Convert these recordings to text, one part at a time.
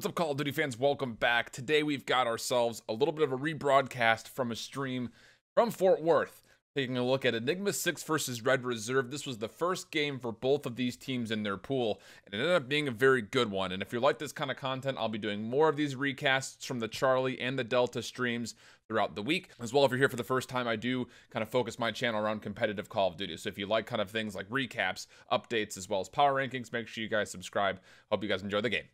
What's up, Call of Duty fans? Welcome back. Today we've got ourselves a little bit of a rebroadcast from a stream from Fort Worth, taking a look at Enigma6 versus Red Reserve. This was the first game for both of these teams in their pool, and it ended up being a very good one. And if you like this kind of content, I'll be doing more of these recasts from the Charlie and the Delta streams throughout the week. As well, if you're here for the first time, I do kind of focus my channel around competitive Call of Duty. So if you like kind of things like recaps, updates, as well as power rankings, make sure you guys subscribe. Hope you guys enjoy the game.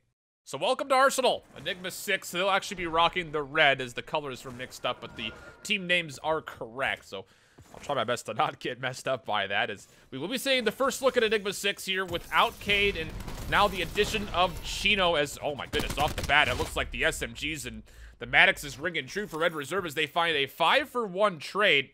So welcome to Arsenal. Enigma6, they'll actually be rocking the red as the colors were mixed up, but the team names are correct. So I'll try my best to not get messed up by that, as we will be seeing the first look at Enigma6 here without Cade, and now the addition of Chino as, oh my goodness, off the bat, it looks like the SMGs and the Maddox is ringing true for Red Reserve as they find a 5-for-1 trade.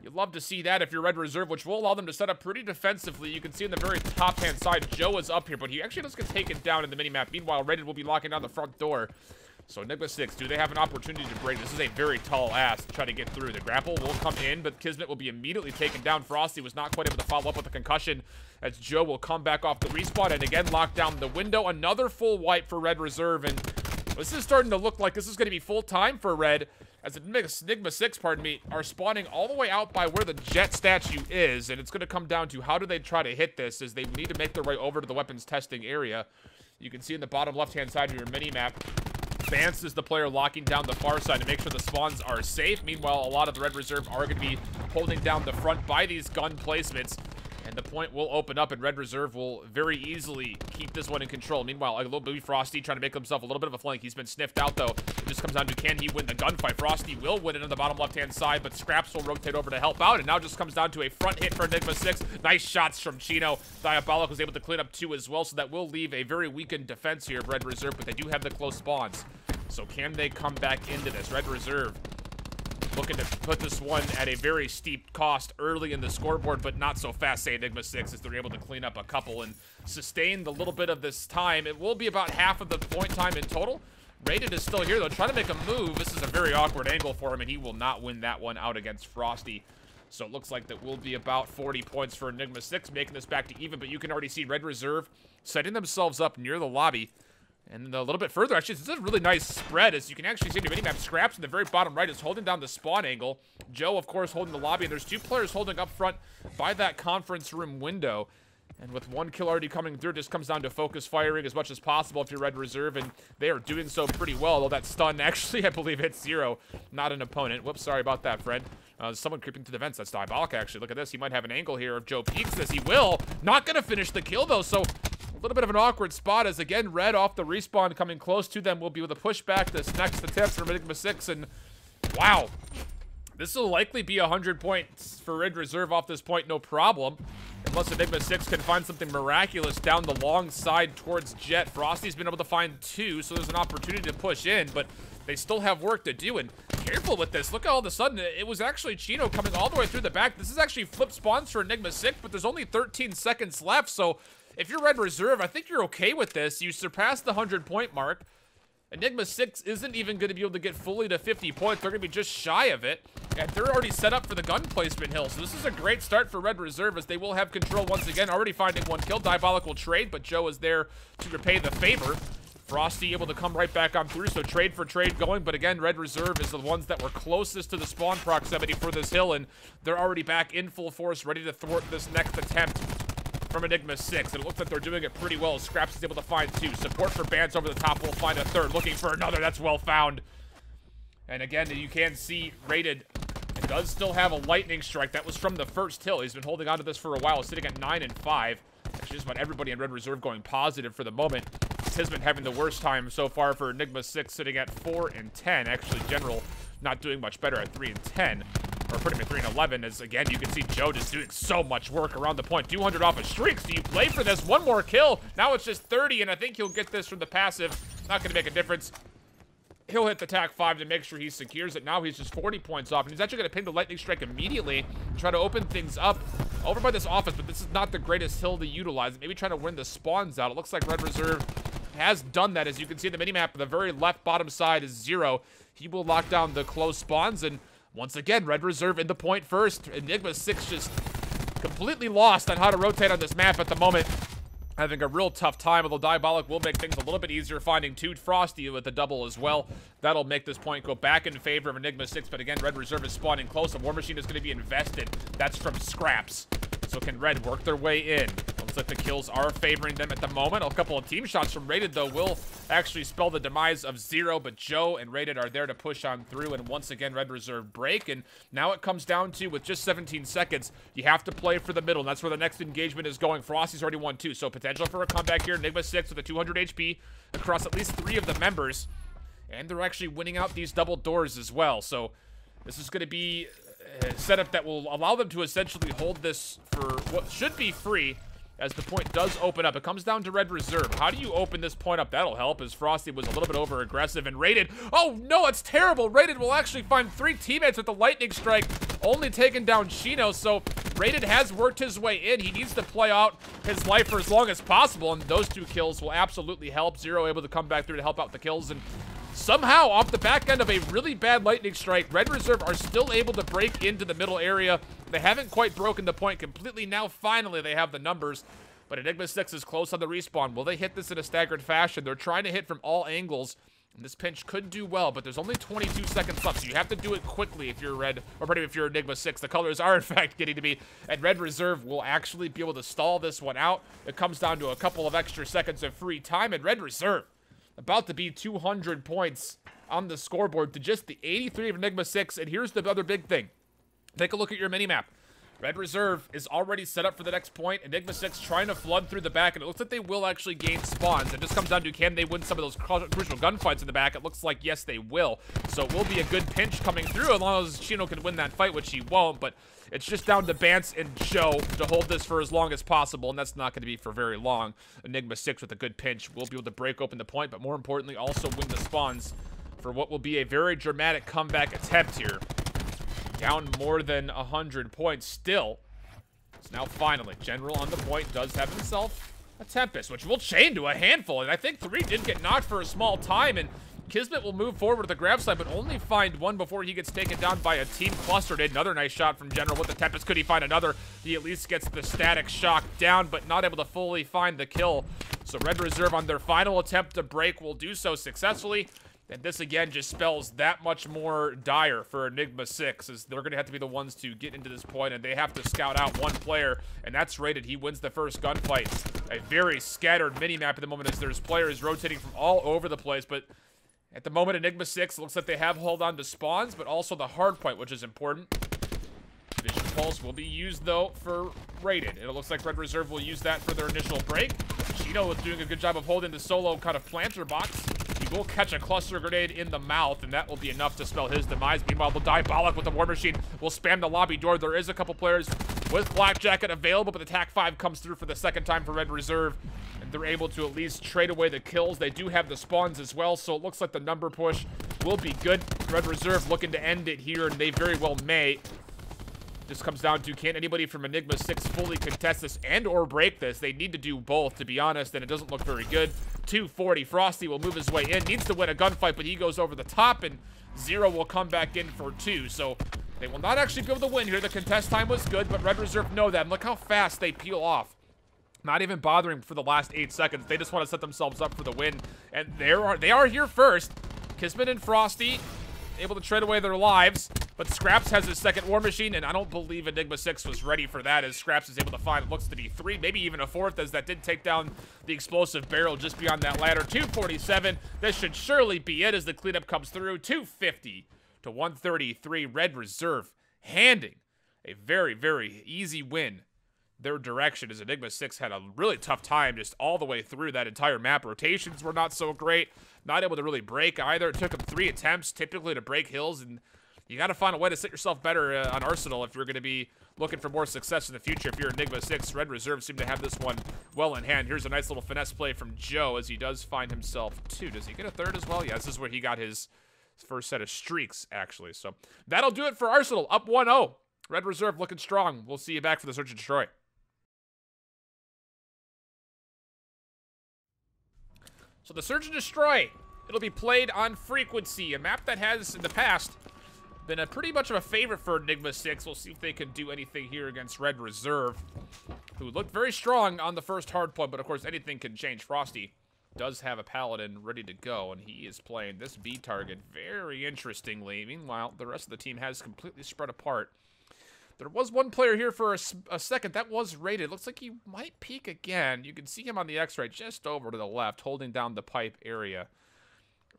You'd love to see that if you're Red Reserve, which will allow them to set up pretty defensively. You can see in the very top-hand side, Joe is up here, but he actually does get taken down in the minimap. Meanwhile, Rated will be locking down the front door. So Enigma6, do they have an opportunity to break? This is a very tall ass to try to get through. The grapple will come in, but Kismet will be immediately taken down. Frosty was not quite able to follow up with a concussion as Joe will come back off the respawn and again lock down the window. Another full wipe for Red Reserve, and this is starting to look like this is going to be full time for Red, as Enigma6, pardon me, are spawning all the way out by where the jet statue is, and it's going to come down to how do they try to hit this, as they need to make their way over to the weapons testing area. You can see in the bottom left-hand side of your mini-map, Vance is the player locking down the far side to make sure the spawns are safe. Meanwhile, a lot of the Red Reserve are going to be holding down the front by these gun placements. And the point will open up, and Red Reserve will very easily keep this one in control. Meanwhile, a little baby Frosty trying to make himself a little bit of a flank. He's been sniffed out, though. It just comes down to, can he win the gunfight? Frosty will win it on the bottom left-hand side, but Scraps will rotate over to help out. And now just comes down to a front hit for Enigma6. Nice shots from Chino. Diabolic was able to clean up 2 as well, so that will leave a very weakened defense here of Red Reserve, but they do have the close spawns. So can they come back into this? Red Reserve looking to put this one at a very steep cost early in the scoreboard, but not so fast, say Enigma6, as they're able to clean up a couple and sustain the little bit of this time. It will be about half of the point time in total. Rated is still here, though, trying to make a move. This is a very awkward angle for him, and he will not win that one out against Frosty. So it looks like that will be about 40 points for Enigma6, making this back to even, but you can already see Red Reserve setting themselves up near the lobby. And a little bit further, actually, this is a really nice spread, as you can actually see in the minimap. Scraps in the very bottom right is holding down the spawn angle. Joe, of course, holding the lobby, and there's 2 players holding up front by that conference room window. And with 1 kill already coming through, it just comes down to focus firing as much as possible if you're Red Reserve, and they are doing so pretty well, although that stun actually, I believe, hits 0, not an opponent. Whoops, sorry about that, Fred. Someone creeping to the vents. That's Diabolic, actually. Look at this. He might have an angle here if Joe peeks this. He will. Not going to finish the kill, though, so a little bit of an awkward spot, as again Red off the respawn coming close to them will be with a pushback. This next attempt from Enigma6, and wow, this will likely be 100 points for Red Reserve off this point, no problem, unless Enigma6 can find something miraculous down the long side towards Jet. Frosty's been able to find 2, so there's an opportunity to push in, but they still have work to do. And careful with this, look, all of a sudden it was actually Chino coming all the way through the back. This is actually flip spawns for Enigma6, but there's only 13 seconds left, so if you're Red Reserve, I think you're okay with this. You surpassed the 100-point mark. Enigma6 isn't even going to be able to get fully to 50 points. They're going to be just shy of it. And they're already set up for the gun placement hill. So this is a great start for Red Reserve, as they will have control once again. Already finding 1 kill. Diabolic will trade, but Joe is there to repay the favor. Frosty able to come right back on through, so trade for trade going. But again, Red Reserve is the ones that were closest to the spawn proximity for this hill, and they're already back in full force, ready to thwart this next attempt from Enigma6, and it looks like they're doing it pretty well. Scraps is able to find 2. Support for Bance over the top will find a 3rd. Looking for another. That's well found. And again, you can see Rated does still have a lightning strike. That was from the first hill. He's been holding on to this for a while, sitting at 9 and 5. Actually, just about everybody in Red Reserve going positive for the moment. Tisman having the worst time so far for Enigma6, sitting at 4 and 10. Actually, General not doing much better at 3 and 10. Or putting him at 3 and 11, as again you can see Joe just doing so much work around the point. 200 off of streaks. Do you play for this? 1 more kill. Now it's just 30, and I think he'll get this from the passive. Not going to make a difference. He'll hit the TAC 5 to make sure he secures it. Now he's just 40 points off, and he's actually going to ping the lightning strike immediately and try to open things up over by this office, but this is not the greatest hill to utilize. Maybe trying to win the spawns out. It looks like Red Reserve has done that. As you can see in the minimap, the very left bottom side is 0. He will lock down the close spawns, and once again, Red Reserve in the point first. Enigma6 just completely lost on how to rotate on this map at the moment. having a real tough time, although Diabolic will make things a little bit easier, finding 2. Frosty with a double as well. That'll make this point go back in favor of Enigma6, but again, Red Reserve is spawning close. The War Machine is going to be invested. That's from Scraps. So can Red work their way in? Looks like the kills are favoring them at the moment. A couple of team shots from Rated, though, will actually spell the demise of Zero, but Joe and Rated are there to push on through, and once again, Red Reserve break, and now it comes down to, with just 17 seconds, you have to play for the middle, and that's where the next engagement is going. Frosty's already won 2, so potential for a comeback here. Enigma6 with a 200 HP across at least 3 of the members, and they're actually winning out these double doors as well, so this is going to be a setup that will allow them to essentially hold this for what should be free as the point does open up. It comes down to Red Reserve. How do you open this point up? That'll help, as Frosty was a little bit over-aggressive, and Rated, oh no, it's terrible. Rated will actually find 3 teammates with the lightning strike, only taking down Chino, so Rated has worked his way in. He needs to play out his life for as long as possible, and those 2 kills will absolutely help. Zero able to come back through to help out the kills, and somehow, off the back end of a really bad lightning strike, Red Reserve are still able to break into the middle area. They haven't quite broken the point completely. Now, finally, they have the numbers. But Enigma6 is close on the respawn. Will they hit this in a staggered fashion? They're trying to hit from all angles. And this pinch could do well, but there's only 22 seconds left, so you have to do it quickly if you're Red, or maybe if you're Enigma6. The colors are, in fact, getting to be. And Red Reserve will actually be able to stall this one out. It comes down to a couple of extra seconds of free time, and Red Reserve about to be 200 points on the scoreboard to just the 83 of Enigma6. And here's the other big thing. Take a look at your minimap. Red Reserve is already set up for the next point. Enigma6 trying to flood through the back, and it looks like they will actually gain spawns. It just comes down to, can they win some of those crucial gunfights in the back? It looks like, yes, they will. So it will be a good pinch coming through, as long as Chino can win that fight, which he won't. But it's just down to Bance and Joe to hold this for as long as possible, and that's not going to be for very long. Enigma6 with a good pinch will be able to break open the point, but more importantly, also win the spawns for what will be a very dramatic comeback attempt here. Down more than 100 points still. So now finally, General on the point does have himself a Tempest, which will chain to a handful. And I think 3 did get knocked for a small time, and Kismet will move forward with the grab side, but only find 1 before he gets taken down by a team cluster. Did another nice shot from General with the Tempest. Could he find another? He at least gets the static shock down, but not able to fully find the kill. So Red Reserve on their final attempt to break will do so successfully. And this, again, just spells that much more dire for Enigma6, as they're going to have to be the ones to get into this point, and they have to scout out 1 player, and that's Rated. He wins the first gunfight. A very scattered mini-map at the moment, as there's players rotating from all over the place, but at the moment, Enigma6 looks like they have held on to spawns, but also the hardpoint, which is important. Vision Pulse will be used, though, for Rated. It looks like Red Reserve will use that for their initial break. Chino is doing a good job of holding the solo kind of planter box. He will catch a cluster grenade in the mouth, and that will be enough to spell his demise. Meanwhile, the Diabolic with the War Machine will spam the lobby door. There is a couple players with Black Jacket available, but the TAC 5 comes through for the second time for Red Reserve, and they're able to at least trade away the kills. They do have the spawns as well, so it looks like the number push will be good. Red Reserve looking to end it here, and they very well may. This comes down to, can anybody from Enigma6 fully contest this and or break this? They need to do both, to be honest, and it doesn't look very good. 240. Frosty will move his way in. Needs to win a gunfight, but he goes over the top, and Zero will come back in for 2. So they will not actually be able to win here. The contest time was good, but Red Reserve know that. And look how fast they peel off. Not even bothering for the last 8 seconds. They just want to set themselves up for the win. And they are here first. Kismet and Frosty able to trade away their lives. But Scraps has his second War Machine, and I don't believe Enigma6 was ready for that, as Scraps is able to find, it looks to be 3, maybe even a 4th, as that did take down the explosive barrel just beyond that ladder. 247, this should surely be it as the cleanup comes through. 250 to 133, Red Reserve handing a very, very easy win their direction, as Enigma6 had a really tough time just all the way through that entire map. Rotations were not so great, not able to really break either. It took them 3 attempts typically to break hills, and you got to find a way to set yourself better on Arsenal if you're going to be looking for more success in the future. If you're Enigma6, Red Reserve seem to have this one well in hand. Here's a nice little finesse play from Joe, as he does find himself 2. Does he get a 3rd as well? Yeah, this is where he got his first set of streaks, actually. So that'll do it for Arsenal. Up 1-0. Red Reserve looking strong. We'll see you back for the Search and Destroy. So the Search and Destroy, it'll be played on Frequency, a map that has, in the past, been a pretty much of a favorite for Enigma6. We'll see if they can do anything here against Red Reserve, who looked very strong on the first hard point, but of course anything can change. Frosty does have a Paladin ready to go, and he is playing this B target very interestingly. Meanwhile, the rest of the team has completely spread apart. There was one player here for a second that was rated. Looks like he might peek again. You can see him on the X-ray just over to the left, holding down the pipe area.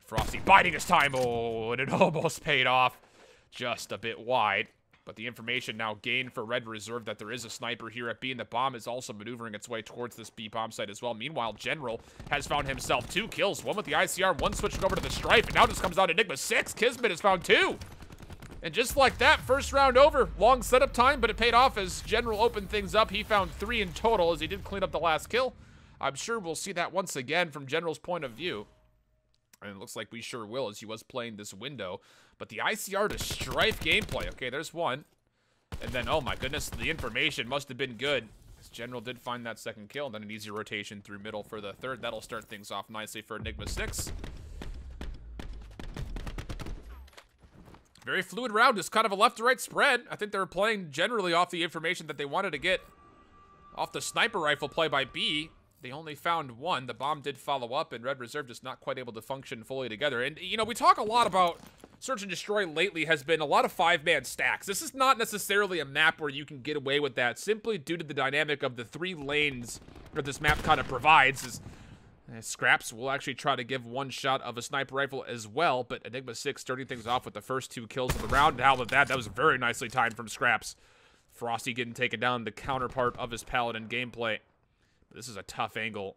Frosty biding his time. Oh, and it almost paid off. Just a bit wide. But the information now gained for Red Reserve that there is a sniper here at B, and the bomb is also maneuvering its way towards this B bomb site as well. Meanwhile, General has found himself 2 kills. One with the ICR, one switching over to the Strife, and now just comes down to Enigma6. Kismet has found 2. And just like that, first round over. Long setup time, but it paid off as General opened things up. He found 3 in total as he did clean up the last kill. I'm sure we'll see that once again from General's point of view. And it looks like we sure will as he was playing this window. But the ICR to Strife gameplay. Okay, there's one. And then, oh my goodness, the information must have been good. General did find that second kill, and then an easy rotation through middle for the third. That'll start things off nicely for Enigma6. Very fluid round. It's kind of a left-to-right spread. I think they were playing generally off the information that they wanted to get off the sniper rifle play by B. They only found 1. The bomb did follow up, and Red Reserve just not quite able to function fully together. And, you know, we talk a lot about Search and Destroy lately has been a lot of 5-man stacks. This is not necessarily a map where you can get away with that, simply due to the dynamic of the 3 lanes that this map kind of provides. Scraps will actually try to give one shot of a sniper rifle as well, but Enigma6 starting things off with the first 2 kills of the round. Now with that was very nicely timed from Scraps. Frosty getting taken down, the counterpart of his Paladin gameplay. But this is a tough angle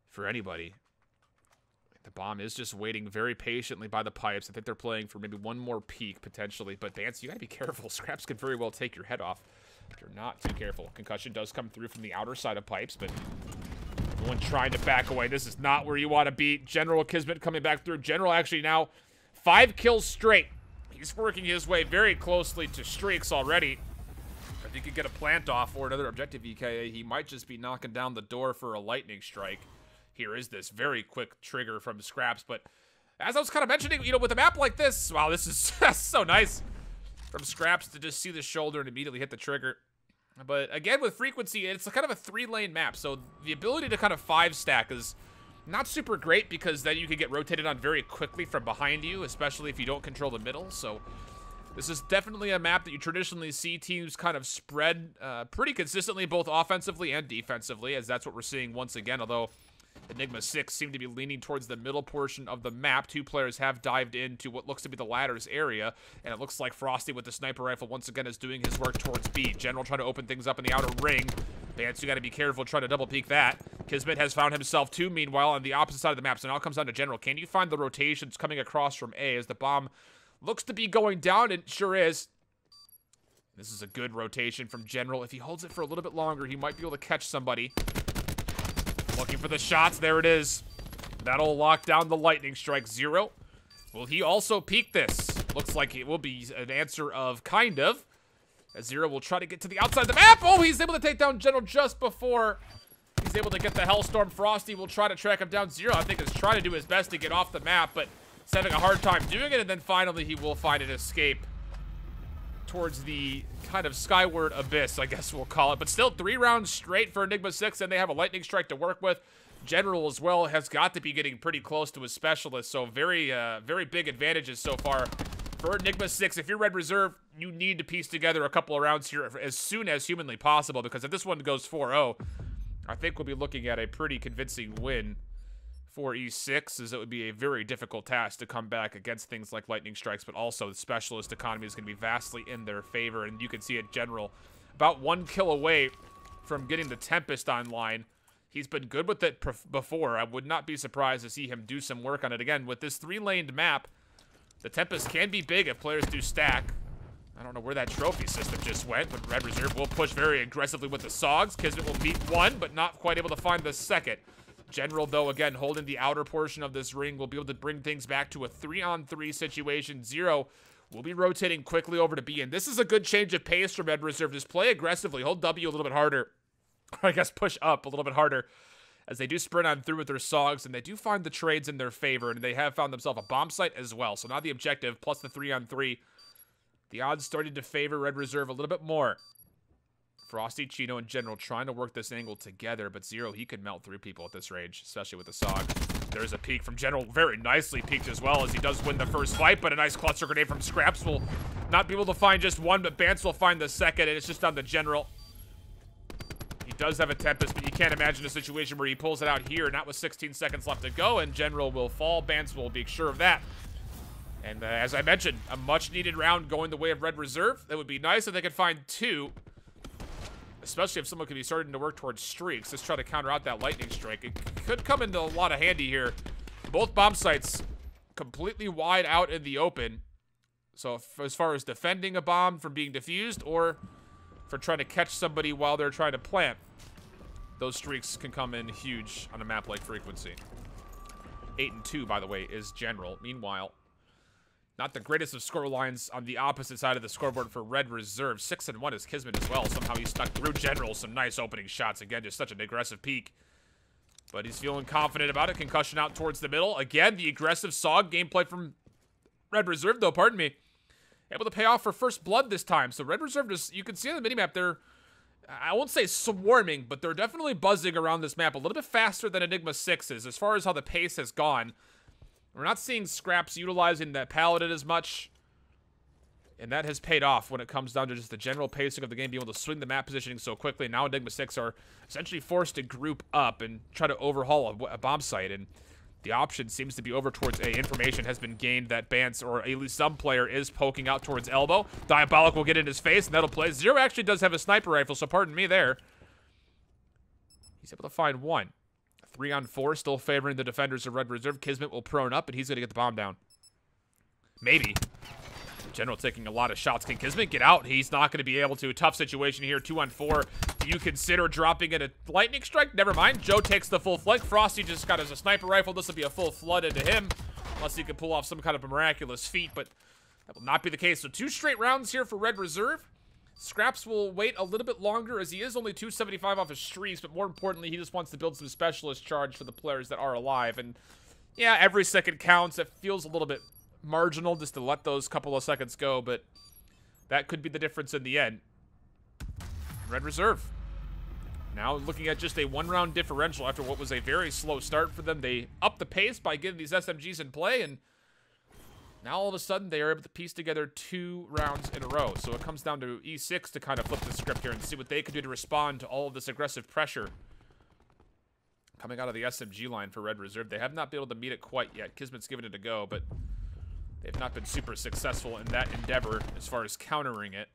for anybody. The bomb is just waiting very patiently by the pipes. I think they're playing for maybe one more peek, potentially. But, Vance, you gotta be careful. Scraps could very well take your head off if you're not too careful. Concussion does come through from the outer side of pipes, but everyone trying to back away. This is not where you want to be. General Kismet coming back through. General actually now 5 kills straight. He's working his way very closely to streaks already. If he could get a plant off or another objective EKA, he might just be knocking down the door for a lightning strike. Here is this very quick trigger from Scraps, but as I was kind of mentioning, you know, with a map like this, wow, this is so nice from Scraps to just see the shoulder and immediately hit the trigger. But again, with frequency, it's kind of a 3-lane map, so the ability to kind of 5-stack is not super great because then you can get rotated on very quickly from behind you, especially if you don't control the middle. So this is definitely a map that you traditionally see teams kind of spread pretty consistently, both offensively and defensively, as that's what we're seeing once again, although Enigma6 seem to be leaning towards the middle portion of the map. 2 players have dived into what looks to be the ladder's area, and it looks like Frosty with the sniper rifle once again is doing his work towards B. General trying to open things up in the outer ring. Vance, you got to be careful, try to double peek that. Kismet has found himself 2, meanwhile, on the opposite side of the map, so now it comes down to General. Can you find the rotations coming across from A as the bomb looks to be going down? It sure is. This is a good rotation from General. If he holds it for a little bit longer, he might be able to catch somebody. Looking for the shots. There it is. That'll lock down the lightning strike. 0. Will he also peek this? Looks like it will be an answer of kind of. As 0 will try to get to the outside of the map. Oh, he's able to take down General just before he's able to get the Hellstorm. Frosty will try to track him down. 0, I think, is trying to do his best to get off the map, but he's having a hard time doing it, and then finally he will find an escape towards the kind of skyward abyss, I guess we'll call it. But still 3 rounds straight for Enigma6, and they have a lightning strike to work with. General as well has got to be getting pretty close to his specialist, so very big advantages so far for Enigma6. If you're Red Reserve, you need to piece together a couple of rounds here as soon as humanly possible, because if this one goes 4-0, I think we'll be looking at a pretty convincing win for E6, as it would be a very difficult task to come back against things like lightning strikes, but also the specialist economy is going to be vastly in their favor, and you can see it. General about 1 kill away from getting the Tempest online. He's been good with it before. I would not be surprised to see him do some work on it again. With this 3-laned map, the Tempest can be big if players do stack. I don't know where that trophy system just went, but Red Reserve will push very aggressively with the Sogs. Kismet will beat 1, but not quite able to find the second. General, though, again, holding the outer portion of this ring, will be able to bring things back to a 3-on-3 situation. 0 will be rotating quickly over to B, and this is a good change of pace from Red Reserve. Just play aggressively, hold W a little bit harder, or I guess push up a little bit harder, as they do sprint on through with their SOGs, and they do find the trades in their favor, and they have found themselves a bomb site as well. So now the objective, plus the 3-on-3. The odds started to favor Red Reserve a little bit more. Frosty, Chino, and General trying to work this angle together, but Zero, he could melt through people at this range, especially with the SOG. There's a peek from General, very nicely peeked as well, as he does win the first fight, but a nice cluster grenade from Scraps will not be able to find just one, but Bance will find the second, and it's just on the General. He does have a Tempest, but you can't imagine a situation where he pulls it out here, not with 16 seconds left to go, and General will fall. Bance will be sure of that. And as I mentioned, a much-needed round going the way of Red Reserve. That would be nice if they could find two, especially if someone could be starting to work towards streaks. Let's try to counter out that lightning strike. It could come into a lot of handy here. Both bomb sites completely wide out in the open. So as far as defending a bomb from being defused or for trying to catch somebody while they're trying to plant, those streaks can come in huge on a map like Frequency. 8-2, by the way, is General. Meanwhile, not the greatest of score lines on the opposite side of the scoreboard for Red Reserve. 6-1 is Kismet as well. Somehow he stuck through General. Some nice opening shots. Again, just such an aggressive peak. But he's feeling confident about it. Concussion out towards the middle. Again, the aggressive SOG gameplay from Red Reserve, though, pardon me. Able to pay off for first blood this time. So Red Reserve, just, you can see on the minimap, they're, I won't say swarming, but they're definitely buzzing around this map a little bit faster than Enigma6 is as far as how the pace has gone. We're not seeing Scraps utilizing that Paladin as much, and that has paid off when it comes down to just the general pacing of the game, being able to swing the map positioning so quickly. Now Enigma6 are essentially forced to group up and try to overhaul a bomb site, and the option seems to be over towards A. Information has been gained that Bance, or at least some player, is poking out towards Elbow. Diabolic will get in his face, and that'll play. Zero actually does have a sniper rifle, so pardon me there. He's able to find one. 3-on-4, still favoring the defenders of Red Reserve. Kismet will prone up, and he's going to get the bomb down. Maybe. General taking a lot of shots. Can Kismet get out? He's not going to be able to. Tough situation here. 2-on-4. Do you consider dropping in a lightning strike? Never mind. Joe takes the full flank. Frosty just got as a sniper rifle. This will be a full flood into him, unless he can pull off some kind of a miraculous feat, but that will not be the case. So 2 straight rounds here for Red Reserve. Scraps will wait a little bit longer, as he is only 275 off his streaks, but more importantly, he just wants to build some specialist charge for the players that are alive. And yeah, every second counts. It feels a little bit marginal just to let those couple of seconds go, but that could be the difference in the end. Red Reserve now looking at just a 1-round differential after what was a very slow start for them. They upped the pace by getting these SMGs in play, and now all of a sudden they are able to piece together 2 rounds in a row. So it comes down to E6 to kind of flip the script here and see what they can do to respond to all of this aggressive pressure coming out of the SMG line for Red Reserve. They have not been able to meet it quite yet. Kismet's given it a go, but they've not been super successful in that endeavor as far as countering it.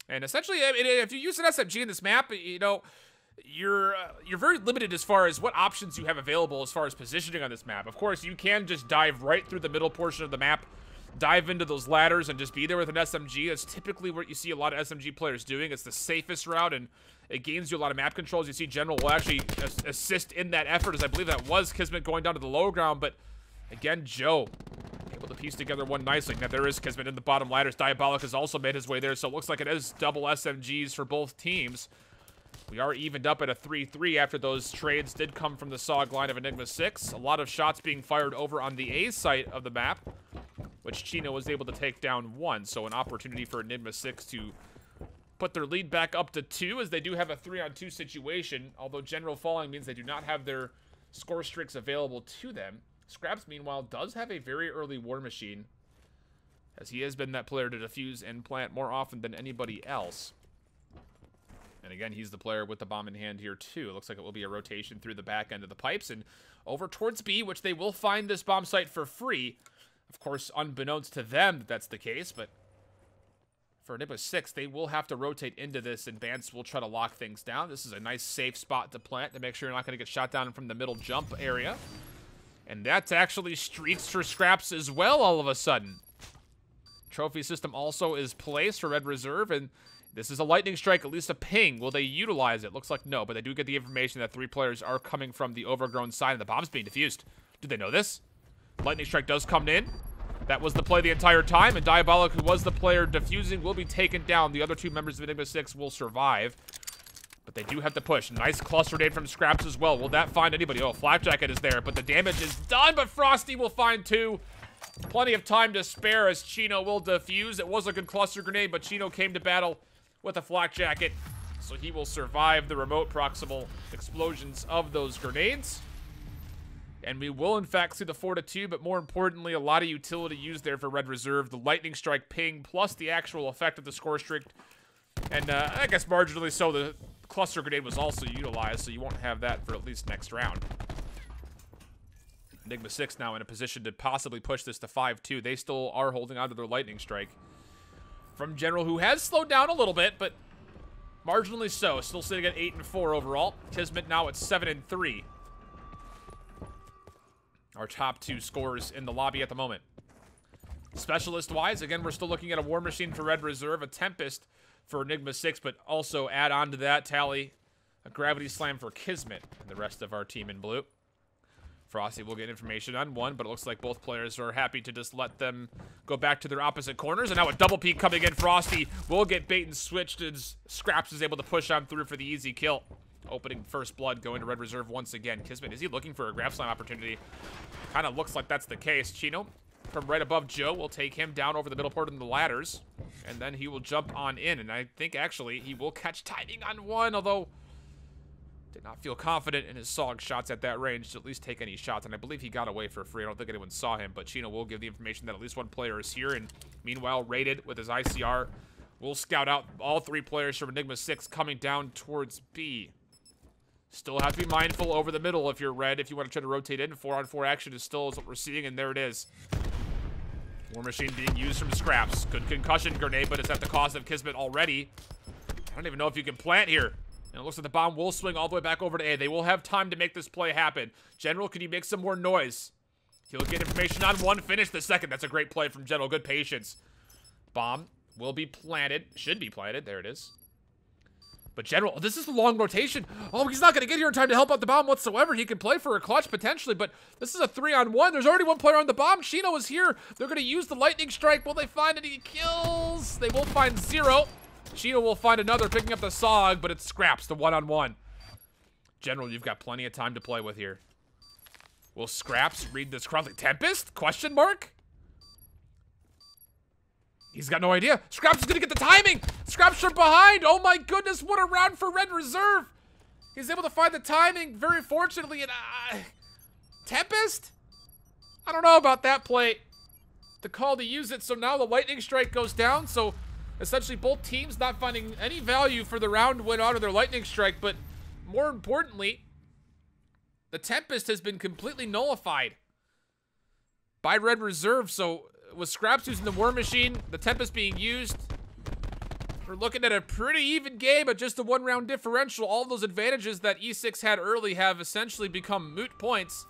And essentially, if you use an SMG in this map, you know, you're very limited as far as what options you have available as far as positioning on this map. Of course, you can just dive right through the middle portion of the map, dive into those ladders, and just be there with an SMG. That's typically what you see a lot of SMG players doing. It's the safest route, and it gains you a lot of map controls. You see General will actually assist in that effort, as I believe that was Kismet going down to the lower ground. But again, Joe able to piece together one nicely. Now there is Kismet in the bottom ladders. Diabolic has also made his way there, so it looks like it is double SMGs for both teams. We are evened up at a 3-3 after those trades did come from the SOG line of Enigma6. A lot of shots being fired over on the A site of the map, which Chino was able to take down 1. So an opportunity for Enigma6 to put their lead back up to 2, as they do have a 3-on-2 situation. Although General falling means they do not have their score streaks available to them. Scraps, meanwhile, does have a very early War Machine, as he has been that player to defuse and plant more often than anybody else. And again, he's the player with the bomb in hand here, too. It looks like it will be a rotation through the back end of the pipes and over towards B, which they will find this bomb site for free. Of course, unbeknownst to them that that's the case, but for Enigma6, they will have to rotate into this, and Bance will try to lock things down. This is a nice, safe spot to plant to make sure you're not going to get shot down from the middle jump area. And that's actually streaks for Scraps as well, all of a sudden. Trophy system also is placed for Red Reserve, and this is a lightning strike, at least a ping. Will they utilize it? Looks like no, but they do get the information that 3 players are coming from the overgrown side, and the bomb's being defused. Do they know this? Lightning strike does come in. That was the play the entire time, and Diabolic, who was the player defusing, will be taken down. The other 2 members of Enigma6 will survive. But they do have to push. Nice cluster grenade from Scraps as well. Will that find anybody? Oh, Flak Jacket is there, but the damage is done. But Frosty will find 2. Plenty of time to spare as Chino will defuse. It was a good cluster grenade, but Chino came to battle with a Flak Jacket. So he will survive the remote proximal explosions of those grenades. And we will, in fact, see the 4-2, but more importantly, a lot of utility used there for Red Reserve. The Lightning Strike ping, plus the actual effect of the score streak. And I guess marginally so, the cluster grenade was also utilized, so you won't have that for at least next round. Enigma6 now in a position to possibly push this to 5-2. They still are holding on to their Lightning Strike. From General, who has slowed down a little bit, but marginally so. Still sitting at 8-4 overall. Kismet now at 7-3. Our top 2 scorers in the lobby at the moment. Specialist-wise, again, we're still looking at a War Machine for Red Reserve, a Tempest for Enigma6, but also add on to that tally a Gravity Slam for Kismet and the rest of our team in blue. Frosty will get information on 1, but it looks like both players are happy to just let them go back to their opposite corners. And now a double peek coming in. Frosty will get bait and switched as Scraps is able to push on through for the easy kill. Opening first blood going to Red Reserve once again. Kismet, is he looking for a Grav Slam opportunity? Kind of looks like that's the case. Chino from right above Joe will take him down over the middle part of the ladders. And then he will jump on in. And I think actually he will catch timing on 1, although did not feel confident in his SOG shots at that range to at least take any shots. And I believe he got away for free. I don't think anyone saw him, but Chino will give the information that at least 1 player is here. And meanwhile, Rated with his ICR will scout out all 3 players from Enigma6 coming down towards B. Still have to be mindful over the middle if you're Red. If you want to try to rotate in, 4-on-4 action is still what we're seeing, and there it is. War Machine being used from Scraps. Good concussion grenade, but it's at the cost of Kismet already. I don't even know if you can plant here. And it looks like the bomb will swing all the way back over to A. They will have time to make this play happen. General, could you make some more noise? He'll get information on 1, finish the second. That's a great play from General. Good patience. Bomb will be planted. Should be planted. There it is. But General, this is a long rotation. Oh, he's not going to get here in time to help out the bomb whatsoever. He can play for a clutch potentially, but this is a 3-on-1. There's already 1 player on the bomb. Chino is here. They're going to use the Lightning Strike. Will they find any kills? They will find 0. Chino will find another, picking up the SOG, but it Scraps the 1-on-1. General, you've got plenty of time to play with here. Will Scraps read this crowd? Tempest? Question mark? He's got no idea. Scraps is going to get the timing. Scraps from behind. Oh my goodness, what a round for Red Reserve. He's able to find the timing, very fortunately. And Tempest? I don't know about that play. The call to use it, so now the Lightning Strike goes down. So essentially both teams not finding any value for the round win out of their Lightning Strike. But more importantly, the Tempest has been completely nullified by Red Reserve. So with Scraps using the War Machine, the Tempest being used, we're looking at a pretty even game, but just a 1-round differential. All of those advantages that E6 had early have essentially become moot points.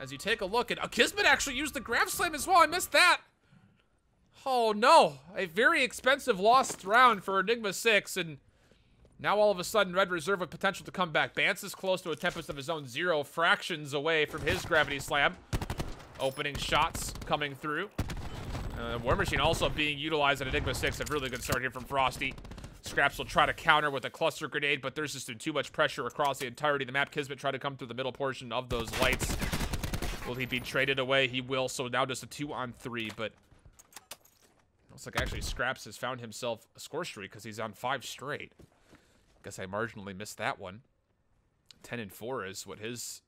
As you take a look at, Kismet actually used the Grav Slam as well. I missed that. Oh no, a very expensive lost round for Enigma6, and now all of a sudden Red Reserve with potential to come back. Bance is close to a Tempest of his own, 0 fractions away from his Gravity Slam. Opening shots coming through. War Machine also being utilized at Enigma6. A really good start here from Frosty. Scraps will try to counter with a cluster grenade, but there's just too much pressure across the entirety of the map. Kismet tried to come through the middle portion of those lights. Will he be traded away? He will. So now just a 2-on-3, but looks like actually Scraps has found himself a score streak because he's on 5 straight. Guess I marginally missed that one. 10-4 is what his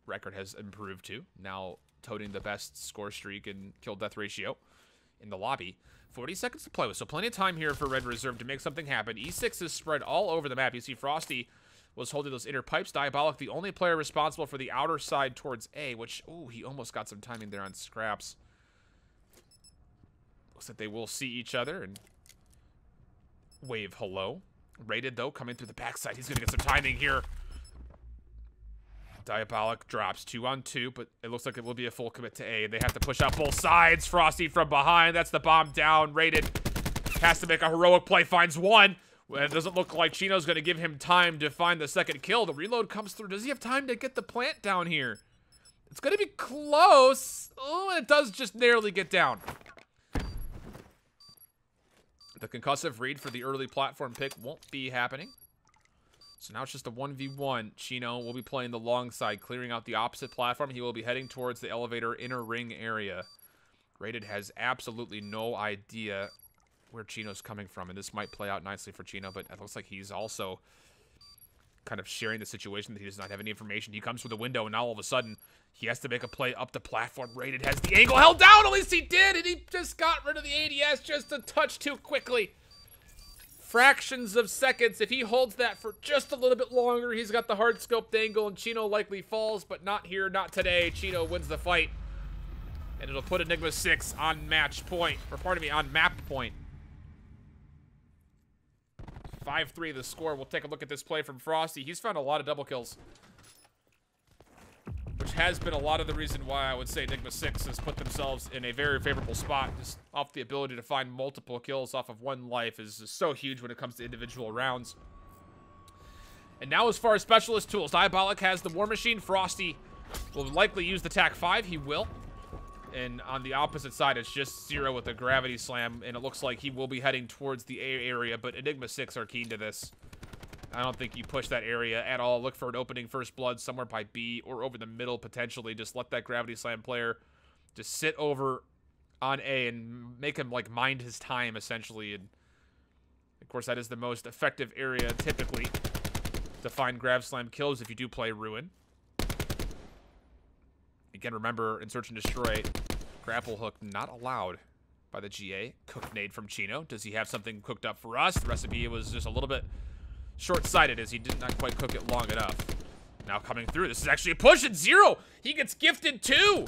record has improved to. Now toting the best score streak and kill death ratio in the lobby. 40 seconds to play with, so plenty of time here for Red Reserve to make something happen. E6 is spread all over the map. You see Frosty was holding those inner pipes. Diabolic, the only player responsible for the outer side towards A, which, oh, he almost got some timing there on Scraps. Looks like they will see each other and wave hello. Rated, though, coming through the backside. He's going to get some timing here. Diabolic drops 2-on-2, but it looks like it will be a full commit to A. They have to push out both sides. Frosty from behind. That's the bomb down. Rated has to make a heroic play. Finds 1. It doesn't look like Chino's going to give him time to find the second kill. The reload comes through. Does he have time to get the plant down here? It's going to be close. Oh, it does just narrowly get down. The concussive read for the early platform pick won't be happening. So now it's just a 1v1. Chino will be playing the long side, clearing out the opposite platform. He will be heading towards the elevator inner ring area. Rated has absolutely no idea where Chino's coming from, and this might play out nicely for Chino, but it looks like he's also kind of sharing the situation that he does not have any information. He comes through the window, and now all of a sudden, he has to make a play up the platform. Rated has the angle held down, at least he did, and he just got rid of the ADS just a touch too quickly. Fractions of seconds. If he holds that for just a little bit longer, he's got the hard scoped angle, and Chino likely falls, but not here, not today. Chino wins the fight, and it'll put Enigma6 on match point, or pardon me, on map point. 5-3 the score. We'll take a look at this play from Frosty. He's found a lot of double kills, which has been a lot of the reason why I would say Enigma6 has put themselves in a very favorable spot. Just off the ability to find multiple kills off of one life is so huge when it comes to individual rounds. And now as far as specialist tools, Diabolic has the War Machine. Frosty will likely use the TAC-5. He will. And on the opposite side, it's just Zero with a gravity slam, and it looks like he will be heading towards the A area, but Enigma6 are keen to this. I don't think you push that area at all. Look for an opening first blood somewhere by B or over the middle, potentially. Just let that gravity slam player just sit over on A and make him, like, mind his time, essentially. And, of course, that is the most effective area, typically, to find grav slam kills if you do play Ruin. Again, remember, in Search and Destroy, grapple hook not allowed by the GA. Cook nade from Chino. Does he have something cooked up for us? The recipe was just a little bit short-sighted as he did not quite cook it long enough. Now coming through. This is actually a push at Zero. He gets gifted too.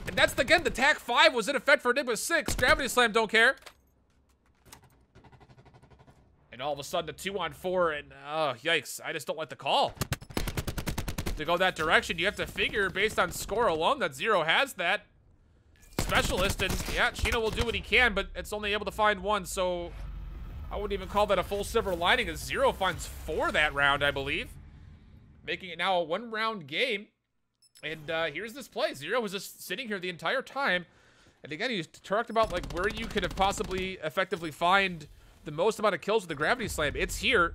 And that's, again, the TAC-5 was in effect for Enigma6. Gravity Slam don't care. And all of a sudden, a 2-on-4, and yikes. I just don't like the call. To go that direction, you have to figure, based on score alone, that Zero has that specialist, and yeah, Chino will do what he can, but it's only able to find one, so I wouldn't even call that a full silver lining, as Zero finds 4 that round, I believe, making it now a 1-round game. And here's this play. Zero was just sitting here the entire time, and again, he talked about like where you could have possibly effectively find the most amount of kills with the gravity slam. It's here.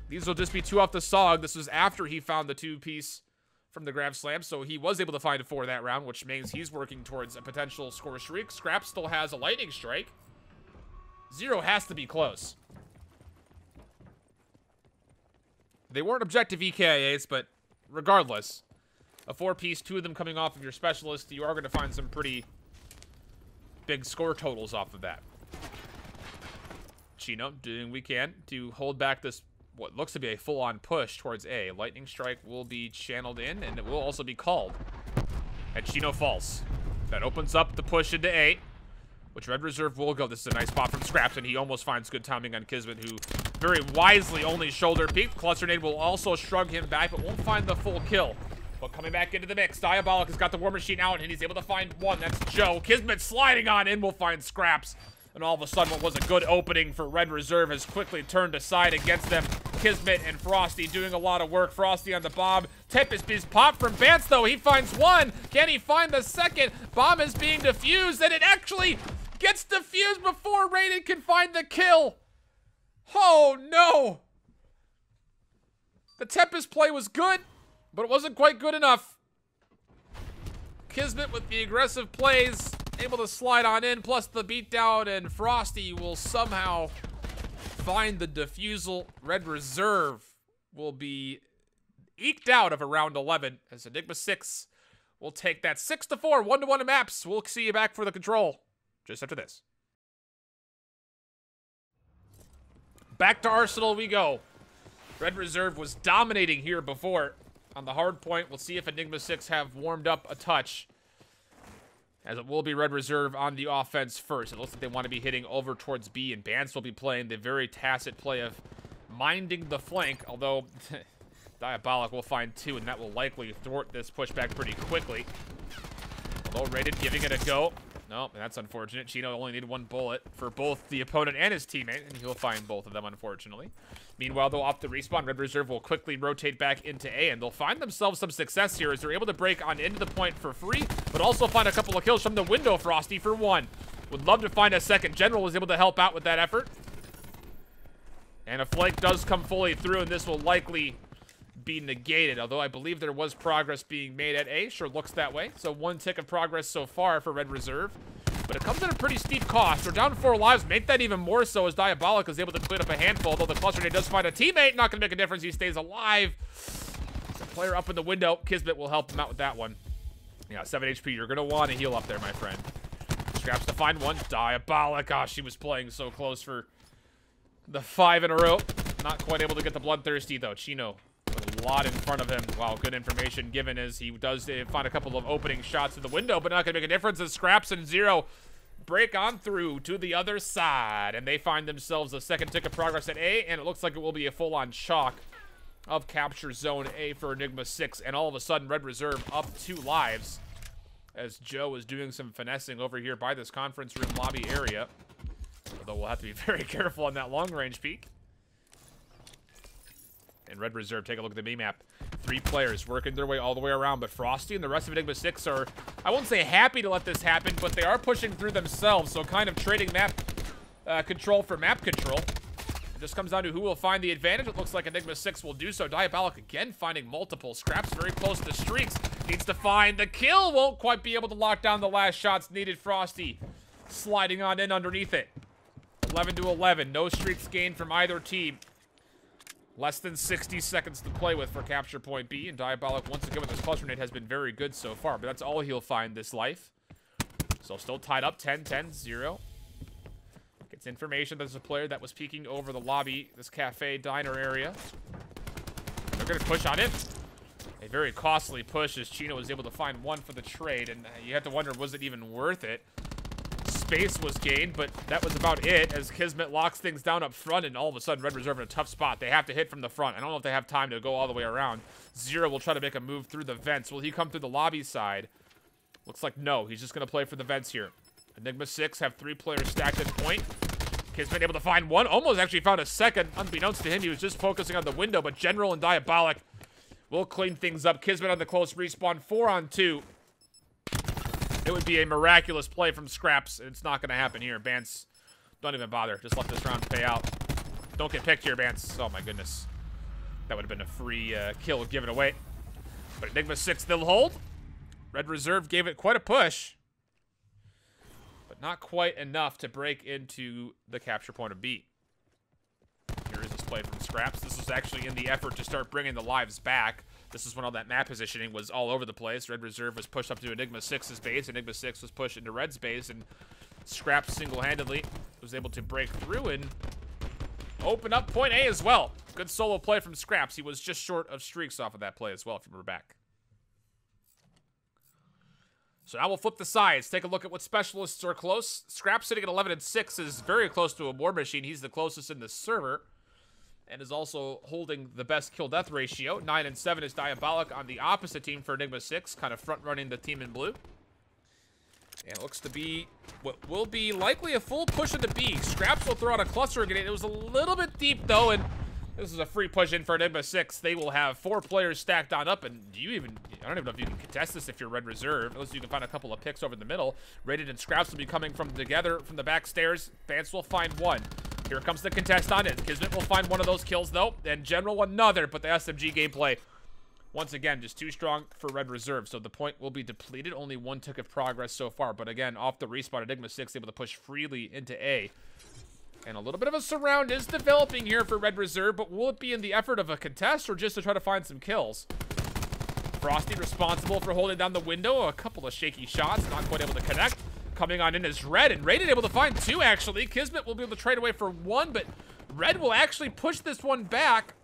These will just be 2 off the SOG. This was after he found the 2-piece from the grav slam, so he was able to find 4 that round, which means he's working towards a potential score streak. Scrap still has a lightning strike. Zero has to be close. They weren't objective EKIAs, but regardless, a 4-piece, 2 of them coming off of your specialist, you are going to find some pretty big score totals off of that. Chino doing what we can to hold back this what looks to be a full-on push towards A. Lightning strike will be channeled in, and it will also be called. And Chino falls. That opens up the push into A, which Red Reserve will go. This is a nice spot from Scraps, and he almost finds good timing on Kismet, who very wisely only shoulder peeked. Cluster Nade will also shrug him back, but won't find the full kill. But coming back into the mix, Diabolic has got the War Machine out, and he's able to find 1. That's Joe. Kismet sliding on in will find Scraps. And all of a sudden, what was a good opening for Red Reserve has quickly turned aside against them. Kismet and Frosty doing a lot of work. Frosty on the bomb. Tempest is popped from Bance, though. He finds 1. Can he find the second? Bomb is being defused, and it actually gets defused before Raiden can find the kill. Oh, no. The Tempest play was good, but it wasn't quite good enough. Kismet with the aggressive plays, able to slide on in, plus the beatdown, and Frosty will somehow find the defusal. Red Reserve will be eked out of a round 11 as Enigma6 will take that 6-4, 1-1 in maps. We'll see you back for the control just after this. Back to Arsenal we go. Red Reserve was dominating here before on the hard point. We'll see if Enigma6 have warmed up a touch, as it will be Red Reserve on the offense first. It looks like they want to be hitting over towards B, and Bance will be playing the very tacit play of minding the flank, although Diabolic will find 2, and that will likely thwart this pushback pretty quickly. Although Rated giving it a go. No, that's unfortunate. Chino only needed 1 bullet for both the opponent and his teammate, and he'll find both of them, unfortunately. Meanwhile, though, off the respawn, Red Reserve will quickly rotate back into A, and they'll find themselves some success here as they're able to break on into the point for free, but also find a couple of kills from the window. Frosty for 1. Would love to find a second. General was able to help out with that effort. And a flank does come fully through, and this will likely be negated, although I believe there was progress being made at A. Sure looks that way. So 1 tick of progress so far for Red Reserve. But it comes at a pretty steep cost. We're down 4 lives. Make that even more so as Diabolic is able to clean up a handful, although the cluster grenade does find a teammate. Not going to make a difference. He stays alive. There's a player up in the window. Kismet will help him out with that one. Yeah, 7 HP. You're going to want to heal up there, my friend. Scraps to find one. Diabolic. Gosh, she was playing so close for the 5 in a row. Not quite able to get the Bloodthirsty, though. Chino with a lot in front of him. Wow, good information given as he does find a couple of opening shots in the window, but not going to make a difference as Scraps and Zero break on through to the other side. And they find themselves a second tick of progress at A, and it looks like it will be a full-on chalk of capture zone A for Enigma6. And all of a sudden, Red Reserve up 2 lives as Joe is doing some finessing over here by this conference room lobby area. Although we'll have to be very careful on that long-range peek. And Red Reserve, take a look at the B-map. 3 players working their way all the way around, but Frosty and the rest of Enigma6 are, I won't say happy to let this happen, but they are pushing through themselves, so kind of trading map control for map control. It just comes down to who will find the advantage. It looks like Enigma6 will do so. Diabolic again finding multiple. Scraps very close to the streaks. Needs to find the kill. Won't quite be able to lock down the last shots needed. Frosty sliding on in underneath it. 11 to 11. No streaks gained from either team. Less than 60 seconds to play with for capture point B, and Diabolic, once again with this cluster grenade, has been very good so far, but that's all he'll find this life. So still tied up, 10-10-0. Gets information that there's a player that was peeking over the lobby, this cafe diner area. They're going to push on it. A very costly push as Chino was able to find one for the trade, and you have to wonder, was it even worth it? Space was gained, but that was about it as Kismet locks things down up front, and all of a sudden Red Reserve in a tough spot. They have to hit from the front. I don't know if they have time to go all the way around. Zero will try to make a move through the vents. Will he come through the lobby side? Looks like no. He's just going to play for the vents here. Enigma6 have 3 players stacked at point. Kismet able to find one. Almost actually found a second. Unbeknownst to him, he was just focusing on the window, but General and Diabolic will clean things up. Kismet on the close respawn, 4-on-2. It would be a miraculous play from Scraps, and it's not going to happen here. Bance, don't even bother. Just let this round pay out. Don't get picked here, Bance. Oh, my goodness. That would have been a free kill given away. But Enigma6 still hold. Red Reserve gave it quite a push, but not quite enough to break into the capture point of B. Here is this play from Scraps. This was actually in the effort to start bringing the lives back. This is when all that map positioning was all over the place. Red Reserve was pushed up to Enigma6's base. Enigma6 was pushed into Red's base, and Scraps single-handedly was able to break through and open up point A as well. Good solo play from Scraps. He was just short of streaks off of that play as well, if you remember back. So now we'll flip the sides. Take a look at what specialists are close. Scraps sitting at 11-6 is very close to a War Machine. He's the closest in the server, and is also holding the best kill-death ratio. 9-7 is Diabolic on the opposite team for Enigma6, kind of front-running the team in blue. And it looks to be what will be likely a full push into B. Scraps will throw out a cluster grenade. It was a little bit deep, though, and this is a free push in for Enigma6. They will have 4 players stacked on up, and I don't even know if you can contest this if you're Red Reserve, unless you can find a couple of picks over the middle. Rated and Scraps will be coming from together from the back stairs. Vance will find one. Here comes the contest on it. Kismet will find one of those kills, though, and General another, but the SMG gameplay, once again, just too strong for Red Reserve, so the point will be depleted. Only 1 tick of progress so far, but again, off the respawn, Enigma6 able to push freely into A. And a little bit of a surround is developing here for Red Reserve, but will it be in the effort of a contest or just to try to find some kills? Frosty responsible for holding down the window. A couple of shaky shots, not quite able to connect. Coming on in is Red, and Raiden able to find 2, actually. Kismet will be able to trade away for 1, but Red will actually push this one back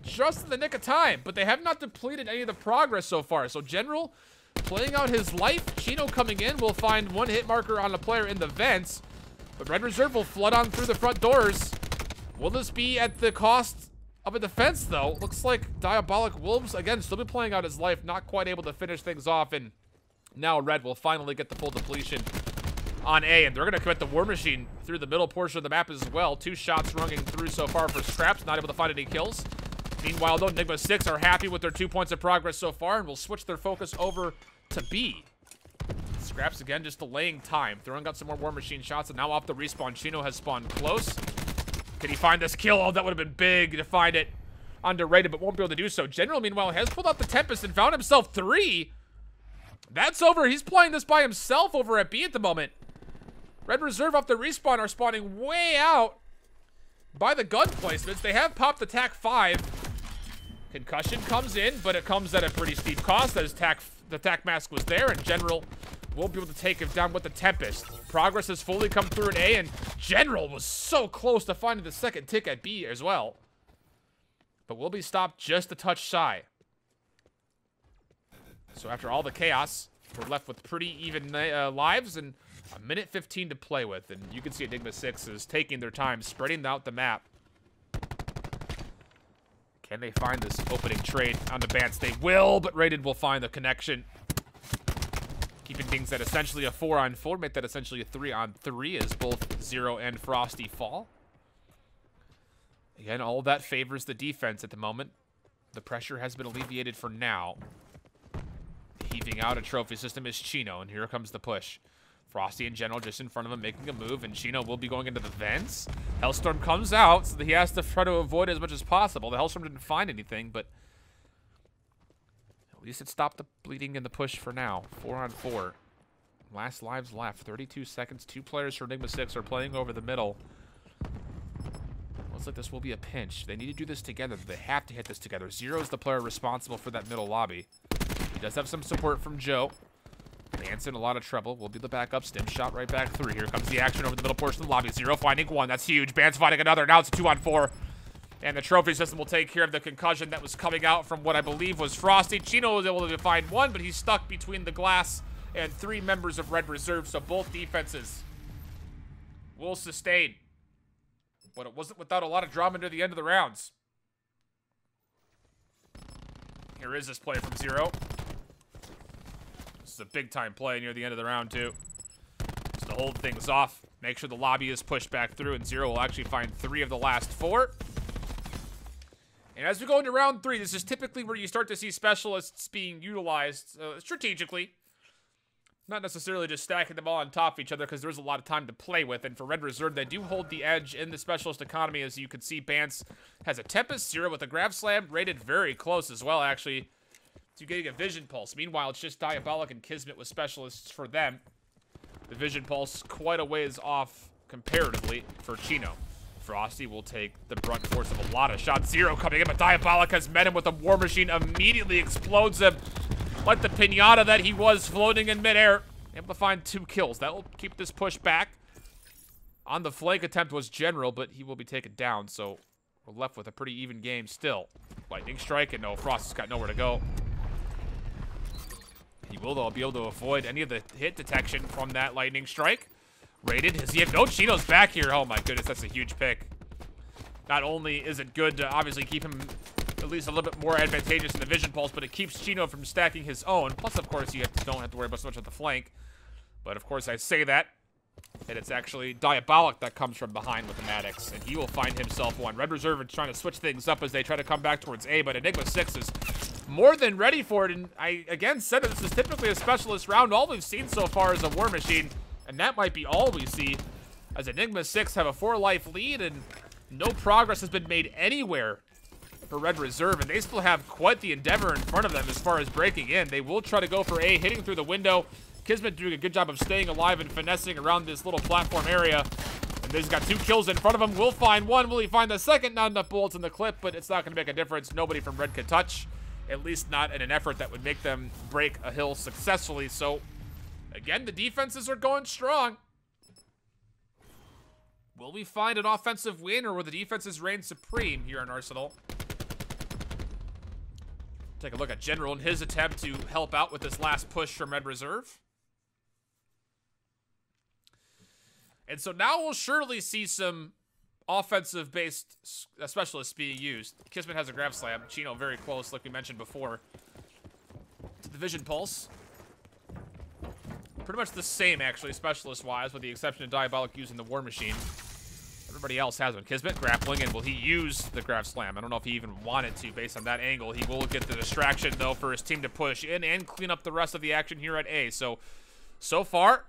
just in the nick of time. But they have not depleted any of the progress so far. So General playing out his life. Chino coming in will find 1 hit marker on a player in the vents. But Red Reserve will flood on through the front doors. Will this be at the cost of a defense, though? Looks like Diabolic Wolves, again, still be playing out his life. Not quite able to finish things off, and now Red will finally get the full depletion on A, and they're going to commit the War Machine through the middle portion of the map as well. 2 shots runging through so far for Scraps, not able to find any kills. Meanwhile, though, Enigma6 are happy with their 2 points of progress so far, and will switch their focus over to B. Scraps, again, just delaying time. Throwing out some more War Machine shots, and now off the respawn, Chino has spawned close. Can he find this kill? Oh, that would have been big to find it. Underrated, but won't be able to do so. General, meanwhile, has pulled out the Tempest and found himself 3. That's over. He's playing this by himself over at B at the moment. Red Reserve off the respawn are spawning way out by the gun placements. They have popped attack 5. Concussion comes in, but it comes at a pretty steep cost as the attack mask was there, and General won't be able to take him down with the Tempest. Progress has fully come through at A, and General was so close to finding the second tick at B as well. But will be stopped just a touch shy. So after all the chaos, we're left with pretty even lives and a minute 15 to play with. And you can see Enigma6 is taking their time, spreading out the map. Can they find this opening trade on the Bants? They will, but Rated will find the connection. Keeping things at essentially a 4-on-4, make that essentially a 3-on-3 as both Zero and Frosty fall. Again, all of that favors the defense at the moment. The pressure has been alleviated for now. Heaving out a trophy system is Chino, and here comes the push. Frosty in general just in front of him making a move, and Chino will be going into the vents. Hellstorm comes out, so that he has to try to avoid as much as possible. The Hellstorm didn't find anything, but at least it stopped the bleeding and the push for now. 4-on-4. Last lives left. 32 seconds. 2 players for Enigma6 are playing over the middle. Looks like this will be a pinch. They need to do this together. They have to hit this together. Zero is the player responsible for that middle lobby. He does have some support from Joe. Vance in a lot of trouble. Will be the backup. Stim shot right back through. Here comes the action over the middle portion of the lobby. Zero finding 1. That's huge. Vance finding another. Now it's a 2-on-4. And the trophy system will take care of the concussion that was coming out from what I believe was Frosty. Chino was able to find 1, but he's stuck between the glass and 3 members of Red Reserve, so both defenses will sustain. But it wasn't without a lot of drama near the end of the rounds. Here is this play from Zero. This is a big-time play near the end of the round, too. Just to hold things off, make sure the lobby is pushed back through, and Zero will actually find 3 of the last 4. And as we go into round 3, this is typically where you start to see specialists being utilized strategically. Not necessarily just stacking them all on top of each other, because there's a lot of time to play with. And for Red Reserve, they do hold the edge in the specialist economy. As you can see, Bance has a Tempest, Zero with a Grav Slam, rated very close as well, actually, to getting a Vision Pulse. Meanwhile, it's just Diabolic and Kismet with specialists for them. The Vision Pulse quite a ways off comparatively for Chino. Frosty will take the brunt force of a lot of shots. Zero coming in, but Diabolic has met him with a War Machine, immediately explodes him like the pinata that he was floating in midair. Able to find 2 kills. That will keep this push back. On the flank attempt was General, but he will be taken down, so we're left with a pretty even game still. Lightning Strike, and no, Frosty's got nowhere to go. He will, though, be able to avoid any of the hit detection from that Lightning Strike. Rated. Does he have no? Chino's back here. Oh my goodness, that's a huge pick. Not only is it good to obviously keep him at least a little bit more advantageous in the Vision Pulse, but it keeps Chino from stacking his own. Plus, of course, you don't have to worry about so much of the flank. But, of course, I say that, and it's actually Diabolic that comes from behind with the Maddox, and he will find himself 1. Red Reserve is trying to switch things up as they try to come back towards A, but Enigma6 is more than ready for it, and I, again, said that this is typically a specialist round. All we've seen so far is a War Machine, and that might be all we see, as Enigma6 have a 4-life lead, and no progress has been made anywhere for Red Reserve, and they still have quite the endeavor in front of them as far as breaking in. They will try to go for A, hitting through the window. Kismet doing a good job of staying alive and finessing around this little platform area. And he's got 2 kills in front of him. Will find 1. Will he find the second? Not enough bullets in the clip, but it's not going to make a difference. Nobody from Red could touch, at least not in an effort that would make them break a hill successfully. So, again, the defenses are going strong. Will we find an offensive win, or will the defenses reign supreme here in Arsenal? Take a look at General and his attempt to help out with this last push from Red Reserve. And so now we'll surely see some offensive-based specialists being used. Kismet has a Grav Slam. Chino very close, like we mentioned before, to the Vision Pulse. Pretty much the same, actually, specialist-wise, with the exception of Diabolic using the War Machine. Everybody else has one. Kismet grappling, and will he use the Grav Slam? I don't know if he even wanted to based on that angle. He will get the distraction, though, for his team to push in and clean up the rest of the action here at A. So far,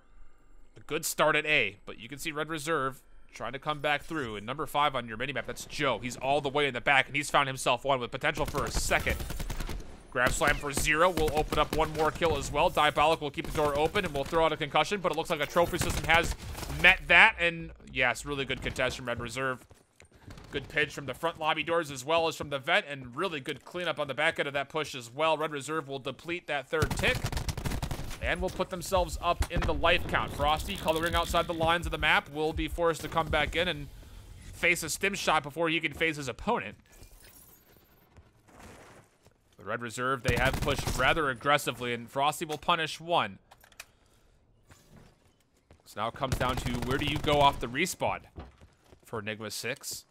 a good start at A. But you can see Red Reserve trying to come back through. And number 5 on your minimap, that's Joe. He's all the way in the back, and he's found himself one with potential for a second. Grab slam for 0. We'll open up one more kill as well. Diabolic will keep the door open, and we'll throw out a concussion, but it looks like a trophy system has met that. And yes, really good contest from Red Reserve. Good pinch from the front lobby doors as well as from the vent, and really good cleanup on the back end of that push as well. Red Reserve will deplete that 3rd tick, and will put themselves up in the life count. Frosty, coloring outside the lines of the map, will be forced to come back in and face a stim shot before he can face his opponent. The Red Reserve, they have pushed rather aggressively, and Frosty will punish 1. So now it comes down to where do you go off the respawn for Enigma6.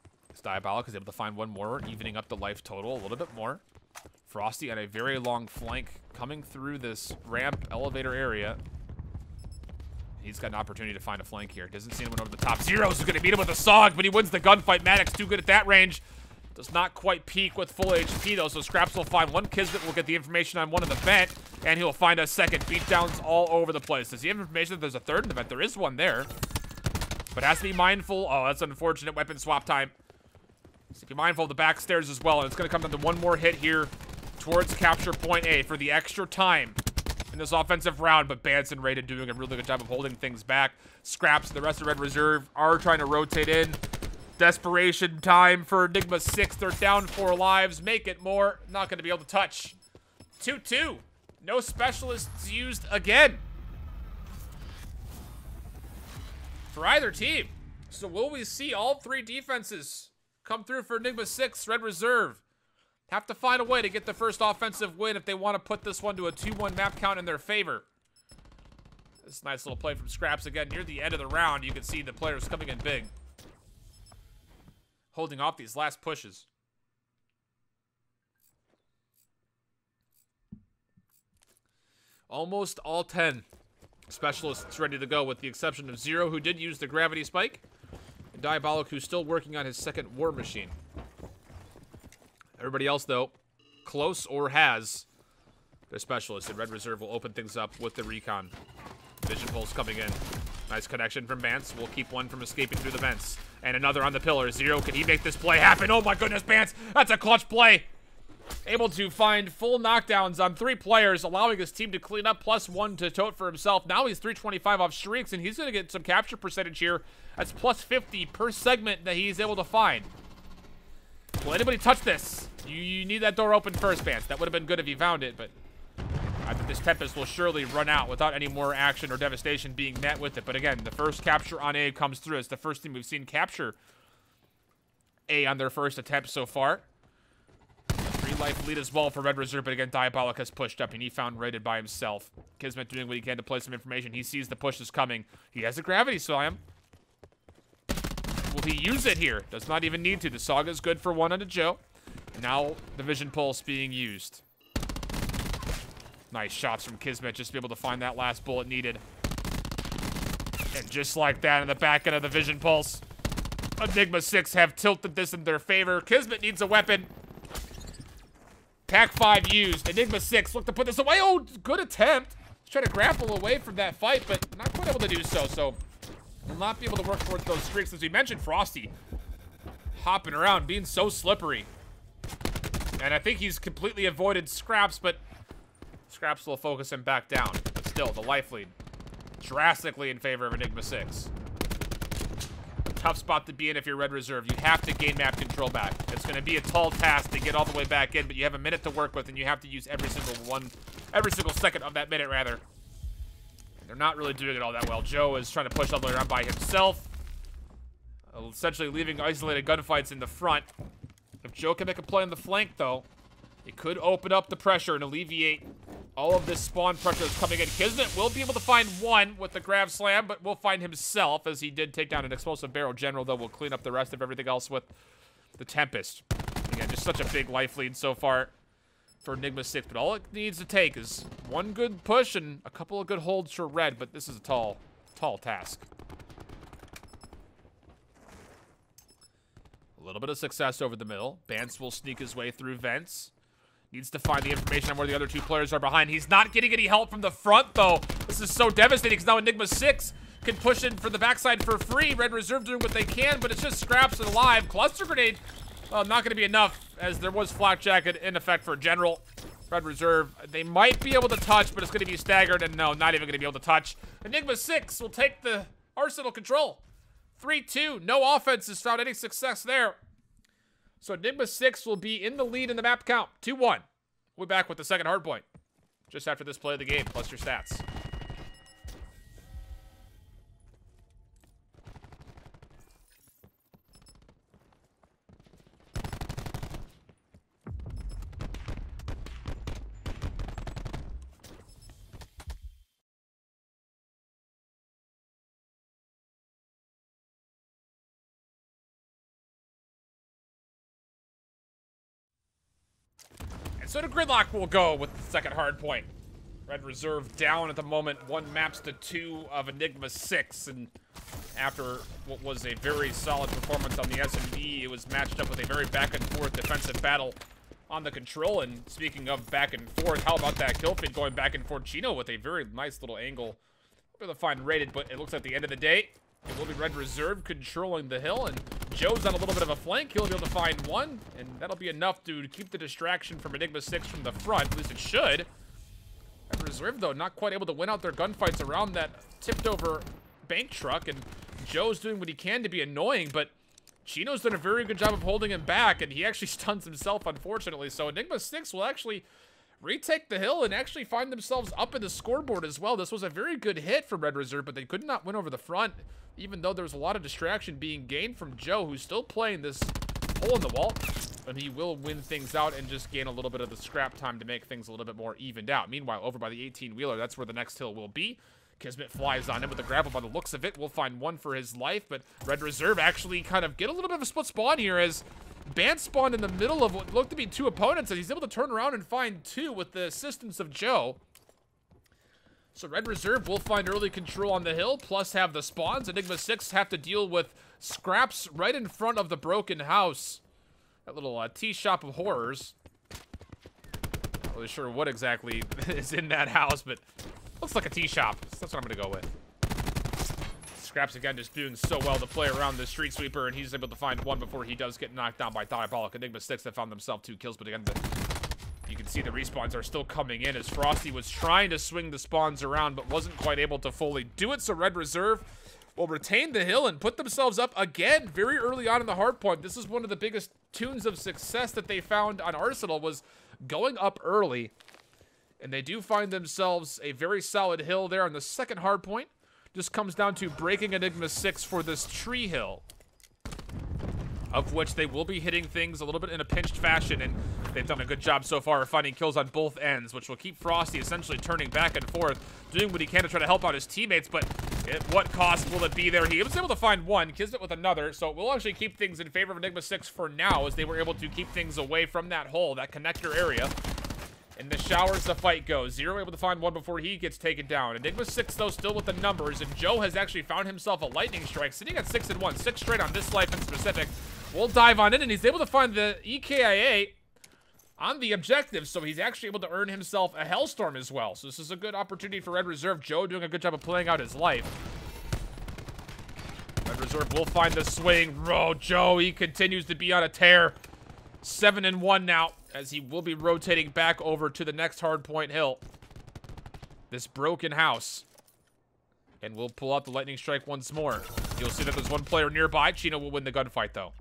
Diabolic is able to find 1 more, evening up the life total a little bit more. Frosty on a very long flank coming through this ramp elevator area. He's got an opportunity to find a flank here. Doesn't see anyone over the top. Zeros is going to beat him with a SOG, but he wins the gunfight. Maddox too good at that range. Does not quite peak with full HP though, so Scraps will find 1. Kismet will get the information on 1 in the vent, and he'll find a 2nd. Beatdowns all over the place. Does he have information that there's a 3rd in the vent? There is 1 there, but has to be mindful. Oh, that's unfortunate. Weapon swap time. So be mindful of the back stairs as well, and it's going to come down to 1 more hit here towards capture point A for the extra time in this offensive round, but Banson Raiden doing a really good job of holding things back. Scraps and the rest of Red Reserve are trying to rotate in. Desperation time for Enigma6. They're down 4 lives. Make it more. Not going to be able to touch. 2-2. No specialists used again for either team. So will we see all 3 defenses come through for Enigma6? Red Reserve have to find a way to get the first offensive win if they want to put this one to a 2-1 map count in their favor. This nice little play from Scraps again. Near the end of the round, you can see the players coming in big, holding off these last pushes. Almost all 10 specialists ready to go, with the exception of 0, who did use the gravity spike, and Diabolic, who's still working on his 2nd war machine. Everybody else, though, close or has their specialists, and Red Reserve will open things up with the recon. Vision pulse coming in. Nice connection from Bance. We'll keep 1 from escaping through the vents. And another on the pillar. 0, can he make this play happen? Oh my goodness, Bance! That's a clutch play! Able to find full knockdowns on 3 players, allowing his team to clean up, +1 to tote for himself. Now he's 325 off streaks, and he's going to get some capture percentage here. That's +50 per segment that he's able to find. Will anybody touch this? You need that door open first, Bance. That would have been good if you found it, but I think this Tempest will surely run out without any more action or devastation being met with it. But again, the first capture on A comes through. It's the first team we've seen capture A on their first attempt so far. 3 life lead as well for Red Reserve, but again, Diabolic has pushed up, and he found rated by himself. Kismet doing what he can to play some information. He sees the push is coming. He has a gravity slam. Will he use it here? Does not even need to. The Saga's good for 1 onto Joe. Now the vision pulse being used. Nice shots from Kismet, just to be able to find that last bullet needed. And just like that, in the back end of the vision pulse, Enigma6 have tilted this in their favor. Kismet needs a weapon. Pack 5 used. Enigma6 look to put this away. Oh, good attempt. He's trying to grapple away from that fight, but not quite able to do so. So will not be able to work towards those streaks. As we mentioned, Frosty hopping around, being so slippery. And I think he's completely avoided Scraps, but Scraps will focus him back down. But still, the life lead drastically in favor of Enigma6. Tough spot to be in if you're Red Reserve. You have to gain map control back. It's going to be a tall task to get all the way back in, but you have a minute to work with, and you have to use every single second of that minute, rather. And they're not really doing it all that well. Joe is trying to push all the way around by himself, essentially leaving isolated gunfights in the front. If Joe can make a play on the flank, though, it could open up the pressure and alleviate all of this spawn pressure that's coming in. Kismet will be able to find 1 with the grav slam, but will find himself, as he did take down an explosive barrel general, though we'll clean up the rest of everything else with the Tempest. Again, just such a big life lead so far for Enigma6, but all it needs to take is 1 good push and a couple of good holds for Red, but this is a tall task. A little bit of success over the middle. Bance will sneak his way through vents. Needs to find the information on where the other 2 players are behind. He's not getting any help from the front, though. This is so devastating, because now Enigma6 can push in for the backside for free. Red Reserve doing what they can, but it's just Scraps and Alive. Cluster Grenade, not going to be enough, as there was Flak Jacket in effect for General. Red Reserve, they might be able to touch, but it's going to be staggered, and no, not even going to be able to touch. Enigma6 will take the Arsenal control. 3-2, no offense has found any success there. So Enigma6 will be in the lead in the map count, 2-1. We're back with the second hardpoint, just after this play of the game, plus your stats. So the Gridlock will go with the second hard point. Red Reserve down at the moment. 1 maps to 2 of Enigma6. And after what was a very solid performance on the SMD, it was matched up with a very back and forth defensive battle on the control. And speaking of back and forth, how about that kill feed going back and forth? Chino with a very nice little angle. We're going to find rated, but it looks like the end of the day, it will be Red Reserve controlling the hill, and Joe's on a little bit of a flank. He'll be able to find one, and that'll be enough to keep the distraction from Enigma6 from the front. At least it should. Red Reserve, though, not quite able to win out their gunfights around that tipped-over bank truck, and Joe's doing what he can to be annoying, but Chino's done a very good job of holding him back, and he actually stuns himself, unfortunately. So Enigma6 will actually retake the hill and actually find themselves up in the scoreboard as well. This was a very good hit from Red Reserve, but they could not win over the front, even though there was a lot of distraction being gained from Joe, who's still playing this hole in the wall. And he will win things out and just gain a little bit of the scrap time to make things a little bit more evened out. Meanwhile, over by the 18-wheeler, that's where the next hill will be. Kismet flies on him with the grapple by the looks of it. We'll find one for his life, but Red Reserve actually kind of get a little bit of a split spawn here as Bant spawned in the middle of what looked to be 2 opponents, and he's able to turn around and find 2 with the assistance of Joe. So Red Reserve will find early control on the hill, plus have the spawns. Enigma6 have to deal with Scraps right in front of the broken house. That little tea shop of horrors. Not really sure what exactly is in that house, but looks like a tea shop. So that's what I'm going to go with. Scraps, again, just doing so well to play around the street sweeper, and he's able to find one before he does get knocked down by Diabolic. Enigma6 that found themselves 2 kills, but again, you can see the respawns are still coming in as Frosty was trying to swing the spawns around, but wasn't quite able to fully do it. So Red Reserve will retain the hill and put themselves up again very early on in the hardpoint. This is one of the biggest tunes of success that they found on Arsenal, was going up early. And they do find themselves a very solid hill there on the second hardpoint. Just comes down to breaking Enigma6 for this tree hill, of which they will be hitting things a little bit in a pinched fashion, and they've done a good job so far of finding kills on both ends, which will keep Frosty essentially turning back and forth, doing what he can to try to help out his teammates, but at what cost will it be there? He was able to find one, Kismet with another, so it will actually keep things in favor of Enigma6 for now, as they were able to keep things away from that hole, that connector area. In the showers, the fight goes. Zero able to find one before he gets taken down. Enigma6, though, still with the numbers, and Joe has actually found himself a lightning strike, sitting at 6-1, 6 straight on this life in specific. We'll dive on in, and he's able to find the EKIA on the objective, so he's actually able to earn himself a Hellstorm as well. So this is a good opportunity for Red Reserve. Joe doing a good job of playing out his life. Red Reserve will find the swing. Oh, Joe, he continues to be on a tear. 7-1 now, as he will be rotating back over to the next hardpoint hill. This broken house. And we'll pull out the lightning strike once more. You'll see that there's one player nearby. Chino will win the gunfight, though.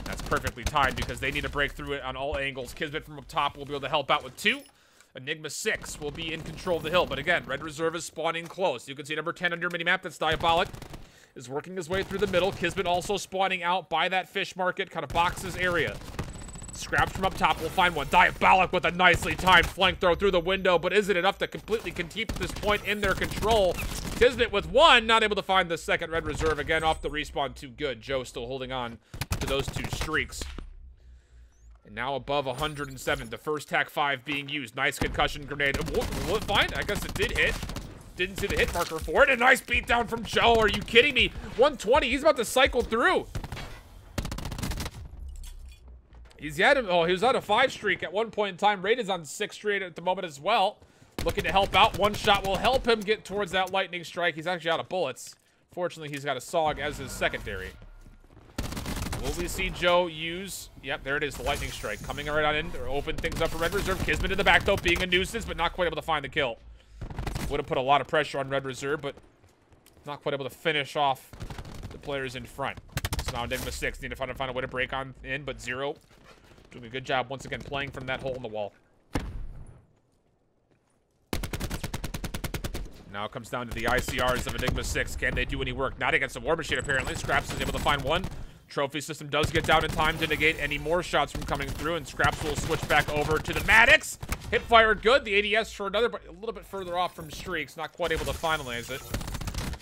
That's perfectly timed because they need to break through it on all angles. Kismet from up top will be able to help out with 2. Enigma6 will be in control of the hill. But again, Red Reserve is spawning close. You can see number 10 on your minimap. That's Diabolic. Is working his way through the middle. Kismet also spawning out by that fish market, kind of boxes area. Scraps from up top will find one. Diabolic with a nicely timed flank throw through the window, but is it enough to completely keep this point in their control? Kismet with 1, not able to find the second. Red Reserve again off the respawn, too good. Joe still holding on to those 2 streaks. And now above 107, the first TAC 5 being used. Nice concussion grenade. Will it find? I guess it did hit. Didn't see the hit marker for it. A nice beatdown from Joe. Are you kidding me? 120. He's about to cycle through. He was on a 5 streak at one point in time. Rated on 6 straight at the moment as well. looking to help out. One shot will help him get towards that lightning strike. He's actually out of bullets. Fortunately, he's got a SOG as his secondary. Will we see Joe use... Yep, there it is, the lightning strike. Coming right on in, or open things up for Red Reserve. Kismet in the back, though, being a nuisance, but not quite able to find the kill. Would have put a lot of pressure on Red Reserve, but not quite able to finish off the players in front. So now Enigma6 need to find a way to break on in, but Zero doing a good job once again playing from that hole in the wall. Now it comes down to the ICRs of Enigma6. Can they do any work? Not against the War Machine, apparently. Scraps is able to find one. Trophy system does get down in time to negate any more shots from coming through, and Scraps will switch back over to the Maddox. Hip fired good. The ADS for another, but a little bit further off from Streaks. Not quite able to finalize it.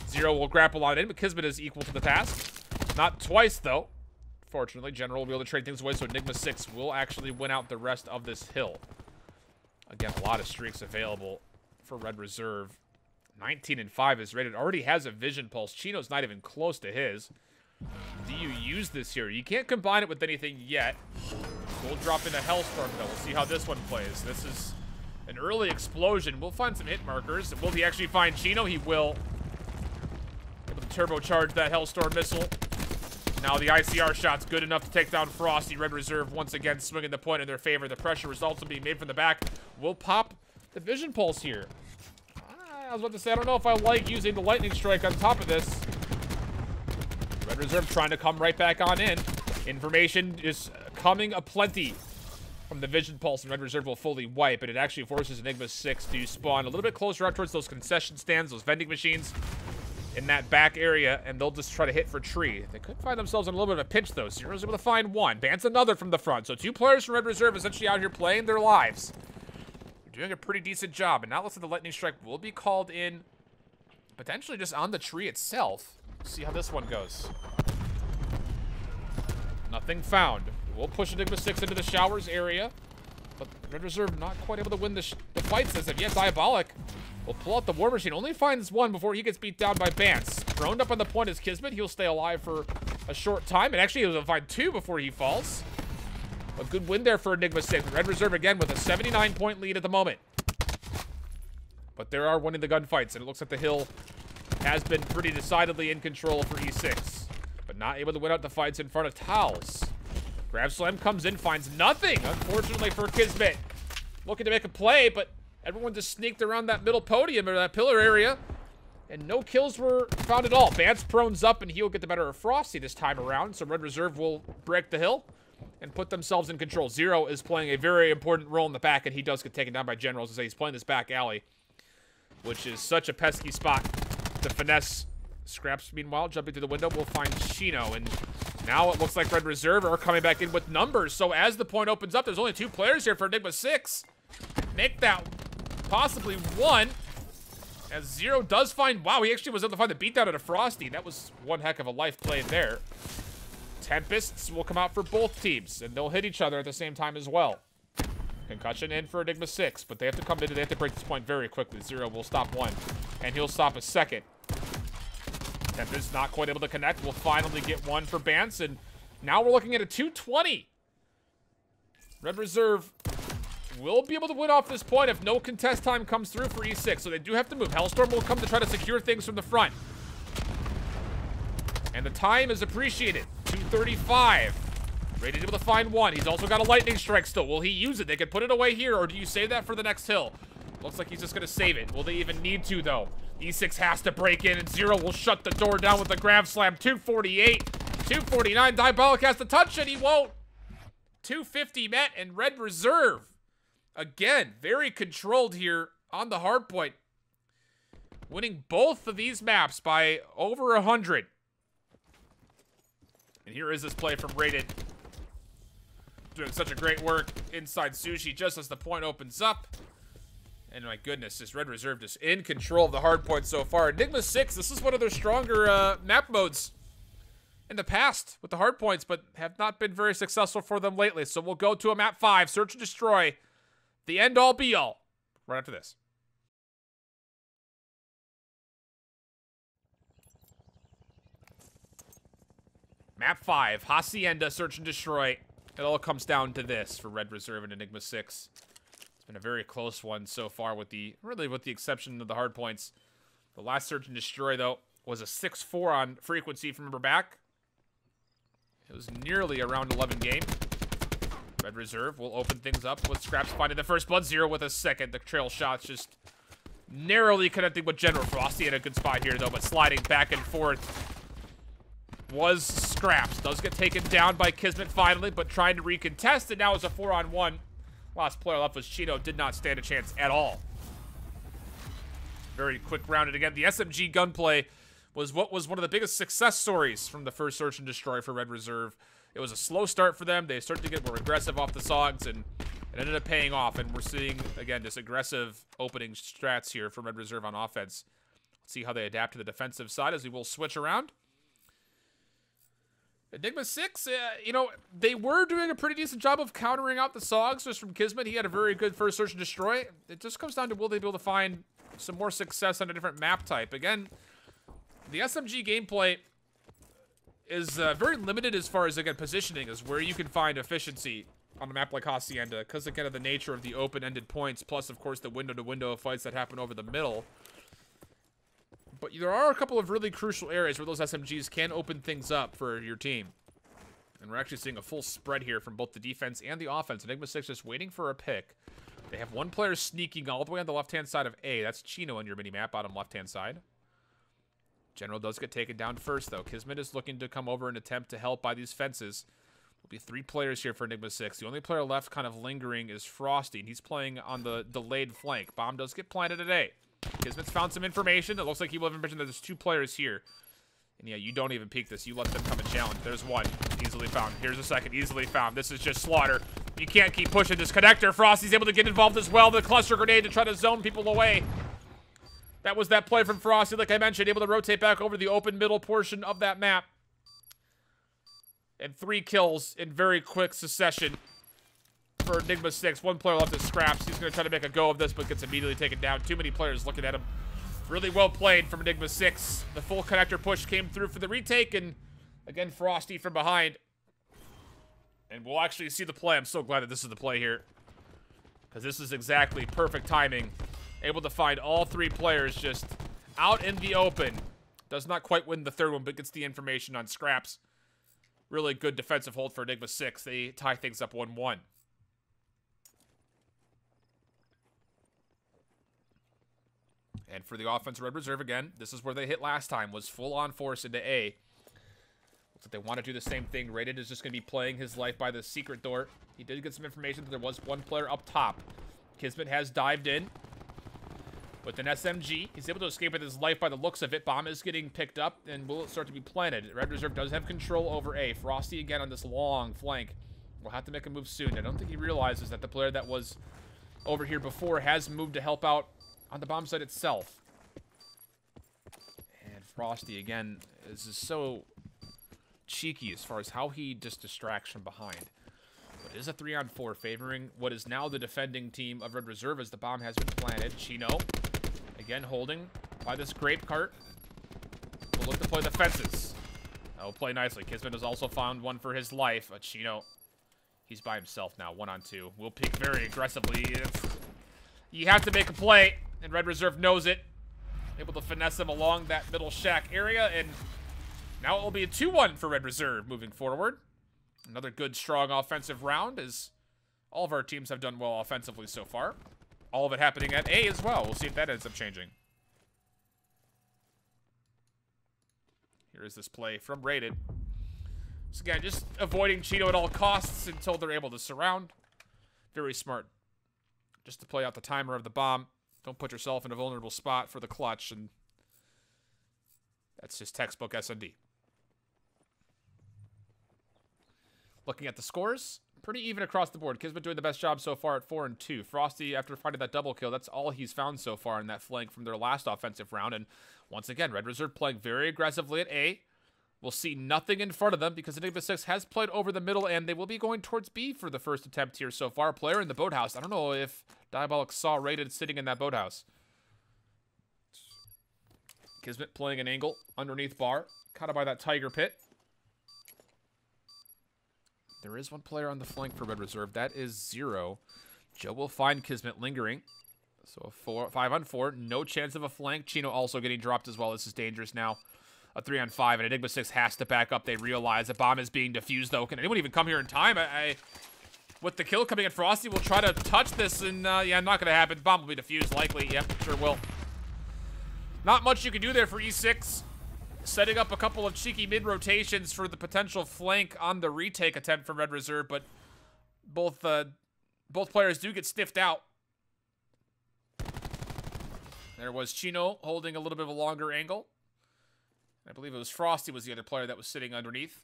Zero will grapple on it in, but Kismet is equal to the task. Not twice, though. Fortunately, General will be able to trade things away, so Enigma6 will actually win out the rest of this hill. Again, a lot of streaks available for Red Reserve. 19 and 5 is rated. Already has a vision pulse. Chino's not even close to his. Do you use this here? You can't combine it with anything yet. We'll drop into Hellstorm, though. We'll see how this one plays. This is an early explosion. We'll find some hit markers. Will he actually find Chino? He will. Able to turbocharge that Hellstorm missile. Now the ICR shot's good enough to take down Frosty. Red Reserve once again swinging the point in their favor. The pressure results will be made from the back. We'll pop the vision pulse here. I was about to say, I don't know if I like using the lightning strike on top of this. Red Reserve trying to come right back on in. Information is coming aplenty from the vision pulse, and Red Reserve will fully wipe, but it actually forces Enigma6 to spawn a little bit closer out towards those concession stands, those vending machines in that back area, and they'll just try to hit for tree. They could find themselves in a little bit of a pinch, though. Zero's able to find one. Bans another from the front. So 2 players from Red Reserve essentially out here playing their lives. They're doing a pretty decent job, and now looks like the lightning strike will be called in potentially just on the tree itself. See how this one goes. Nothing found. We'll push Enigma6 into the showers area, but Red Reserve not quite able to win the fights as of yet. Diabolic will pull out the War Machine. Only finds one before he gets beat down by Bance. Thrown up on the point is Kismet. He'll stay alive for a short time, and actually he'll find 2 before he falls. A good win there for Enigma6. Red Reserve again with a 79-point lead at the moment. But they are winning the gunfights, and it looks like the hill has been pretty decidedly in control for E6. But not able to win out the fights in front of Towels. Grab Slam comes in, finds nothing, unfortunately for Kismet. Looking to make a play, but everyone just sneaked around that middle podium or that pillar area, and no kills were found at all. Bance prones up, and he'll get the better of Frosty this time around, so Red Reserve will break the hill and put themselves in control. Zero is playing a very important role in the back, and he does get taken down by Generals. As I say, he's playing this back alley, which is such a pesky spot to finesse. Scraps, meanwhile, jumping through the window, will find Chino, and now it looks like Red Reserve are coming back in with numbers. So as the point opens up, there's only 2 players here for Enigma6. Make that possibly 1. As Zero does find, wow, he actually was able to find the beatdown at a Frosty. That was one heck of a life played there. Tempests will come out for both teams, and they'll hit each other at the same time as well. Concussion in for Enigma6, but they have to come in, they have to break this point very quickly. Zero will stop 1, and he'll stop a second. Tempest not quite able to connect. We'll finally get 1 for Bance, and now we're looking at a 220. Red Reserve will be able to win off this point if no contest time comes through for E6, so they do have to move. Hellstorm will come to try to secure things from the front. And the time is appreciated. 2:35. Rated able to find 1. He's also got a lightning strike still. Will he use it? They could put it away here, or do you save that for the next hill? Looks like he's just going to save it. Will they even need to, though? E6 has to break in, and Zero will shut the door down with the grab slam. 248, 249. Diabolic has to touch it. He won't. 250 met, and Red Reserve, again, very controlled here on the hard point. Winning both of these maps by over 100. And here is this play from Rated. Doing such a great work inside Sushi just as the point opens up. And my goodness, this Red Reserve just in control of the hard point so far. Enigma6, this is one of their stronger map modes in the past with the hard points, but have not been very successful for them lately. So we'll go to a map 5, Search and Destroy, the end-all be-all, right after this. Map 5, Hacienda, Search and Destroy. It all comes down to this for Red Reserve and Enigma6. It's been a very close one so far with the exception of the hard points. The last search and destroy, though, was a 6-4 on frequency from remember back. It was nearly a round 11 game. Red Reserve will open things up with Scraps finding the first blood, 0 with a second. The trail shots just narrowly connecting with General. Frosty in a good spot here, though, but sliding back and forth was Scraps. Does get taken down by Kismet finally, but trying to recontest, and now it's a 4-on-1. Last player left was Chino. Did not stand a chance at all. Very quick rounded again. The SMG gunplay was what was one of the biggest success stories from the first search and destroy for Red Reserve. It was a slow start for them. They started to get more aggressive off the SOGs, and it ended up paying off. And we're seeing, again, this aggressive opening strats here from Red Reserve on offense. Let's see how they adapt to the defensive side as we will switch around. Enigma6, you know, they were doing a pretty decent job of countering out the SOGs just from Kismet. He had a very good first search and destroy. It just comes down to will they be able to find some more success on a different map type. Again, the SMG gameplay is very limited as far as, again, positioning is where you can find efficiency on a map like Hacienda because, again, of the nature of the open-ended points, plus, of course, the window-to-window fights that happen over the middle. But there are a couple of really crucial areas where those SMGs can open things up for your team. And we're actually seeing a full spread here from both the defense and the offense. Enigma6 just waiting for a pick. They have one player sneaking all the way on the left-hand side of A. That's Chino on your mini-map, bottom left-hand side. General does get taken down first, though. Kismet is looking to come over and attempt to help by these fences. Will be 3 players here for Enigma6. The only player left kind of lingering is Frosty, and he's playing on the delayed flank. Bomb does get planted at A. Kismet's found some information. It looks like he will have information that there's 2 players here. And yeah, you don't even peek this. You let them come and challenge. There's one. Easily found. Here's a second. Easily found. This is just slaughter. You can't keep pushing this connector. Frosty's able to get involved as well. The cluster grenade to try to zone people away. That was that play from Frosty, like I mentioned, able to rotate back over the open middle portion of that map. And 3 kills in very quick succession for Enigma6. 1 player left at Scraps. He's going to try to make a go of this, but gets immediately taken down. Too many players looking at him. Really well played from Enigma6. The full connector push came through for the retake, and again, Frosty from behind. And we'll actually see the play. I'm so glad that this is the play here, because this is exactly perfect timing. Able to find all 3 players just out in the open. Does not quite win the 3rd one, but gets the information on Scraps. Really good defensive hold for Enigma6. They tie things up 1-1. And for the offense, Red Reserve again, this is where they hit last time, was full on force into A. Looks like they want to do the same thing. Rated is just going to be playing his life by the secret door. He did get some information that there was 1 player up top. Kismet has dived in with an SMG. He's able to escape with his life by the looks of it. Bomb is getting picked up and will start to be planted. Red Reserve does have control over A. Frosty again on this long flank. We'll have to make a move soon. I don't think he realizes that the player that was over here before has moved to help out on the bomb site itself. And Frosty, again, is just so cheeky as far as how he just distracts from behind. But it is a 3-on-4 favoring what is now the defending team of Red Reserve as the bomb has been planted. Chino, again, holding by this grape cart. Will look to play the fences. That will play nicely. Kismet has also found one for his life. Chino, he's by himself now, 1-on-2. Will peek very aggressively. You have to make a play, and Red Reserve knows it. Able to finesse him along that middle shack area, and now it will be a 2-1 for Red Reserve moving forward. Another good, strong offensive round, as all of our teams have done well offensively so far. All of it happening at A as well. We'll see if that ends up changing. Here is this play from Rated. So again, just avoiding Chino at all costs until they're able to surround. Very smart. Just to play out the timer of the bomb. Don't put yourself in a vulnerable spot for the clutch, and that's just textbook S&D. Looking at the scores, pretty even across the board. Kismet doing the best job so far at 4-2. Frosty, after finding that double kill, that's all he's found so far in that flank from their last offensive round. And once again, Red Reserve playing very aggressively at A. We'll see nothing in front of them because Enigma6 has played over the middle, and they will be going towards B for the first attempt here so far. Player in the boathouse. I don't know if Diabolic saw Rated sitting in that boathouse. Kismet playing an angle underneath bar. Caught up by that tiger pit. There is 1 player on the flank for Red Reserve. That is 0. Joe will find Kismet lingering. So a 5-on-4. No chance of a flank. Chino also getting dropped as well. This is dangerous now. A 3-on-5, and Enigma6 has to back up. They realize a bomb is being defused, though. Can anyone even come here in time? With the kill coming in, Frosty will try to touch this, and yeah, not going to happen. Bomb will be defused, likely. Yep, sure will. Not much you can do there for E6. Setting up a couple of cheeky mid-rotations for the potential flank on the retake attempt from Red Reserve, but both players do get sniffed out. There was Chino holding a little bit of a longer angle. I believe it was Frosty was the other player that was sitting underneath.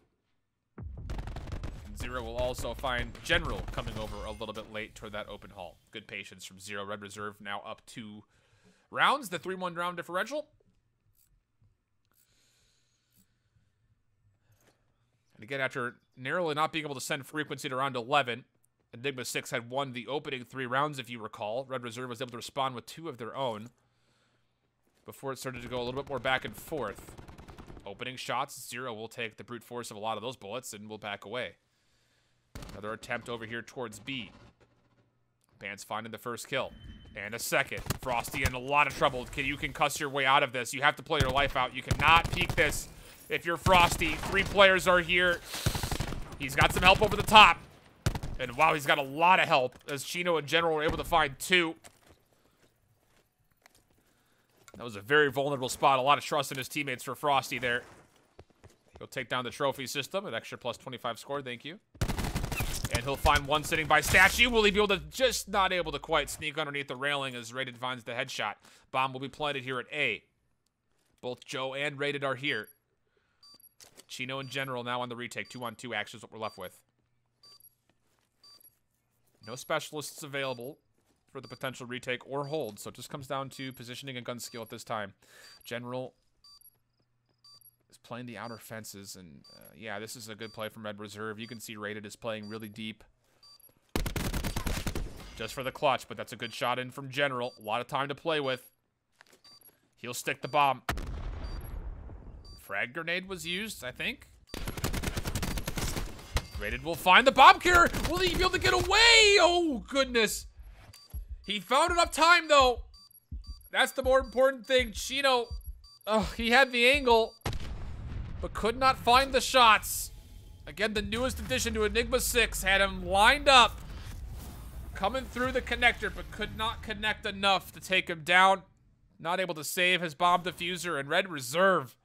And Zero will also find General coming over a little bit late toward that open hall. Good patience from Zero. Red Reserve now up 2 rounds. The 3-1 round differential. And again, after narrowly not being able to send frequency to round 11, Enigma6 had won the opening 3 rounds, if you recall. Red Reserve was able to respond with 2 of their own before it started to go a little bit more back and forth. Opening shots, Zero will take the brute force of a lot of those bullets and will back away. Another attempt over here towards B. Bant's finding the first kill. And a second. Frosty in a lot of trouble. You can cuss your way out of this. You have to play your life out. You cannot peek this if you're Frosty. 3 players are here. He's got some help over the top. And wow, he's got a lot of help as Chino and General were able to find 2. That was a very vulnerable spot. A lot of trust in his teammates for Frosty there. He'll take down the trophy system. An extra plus 25 score. Thank you. And he'll find one sitting by statue. Will he be able to just not able to quite sneak underneath the railing as Rated finds the headshot? Bomb will be planted here at A. Both Joe and Rated are here. Chino and General now on the retake. 2-on-2 action is what we're left with. No specialists available for the potential retake or hold, so it just comes down to positioning and gun skill at this time. General is playing the outer fences, and yeah, this is a good play from Red Reserve. You can see Rated is playing really deep just for the clutch, but that's a good shot in from General. A lot of time to play with. He'll stick the bomb. Frag grenade was used, I think. Rated will find the bomb carrier. Will he be able to get away? Oh, goodness. He found enough time, though. That's the more important thing. Chino, he had the angle, but could not find the shots. Again, the newest addition to Enigma6 had him lined up, coming through the connector, but could not connect enough to take him down. Not able to save his bomb diffuser, and Red Reserve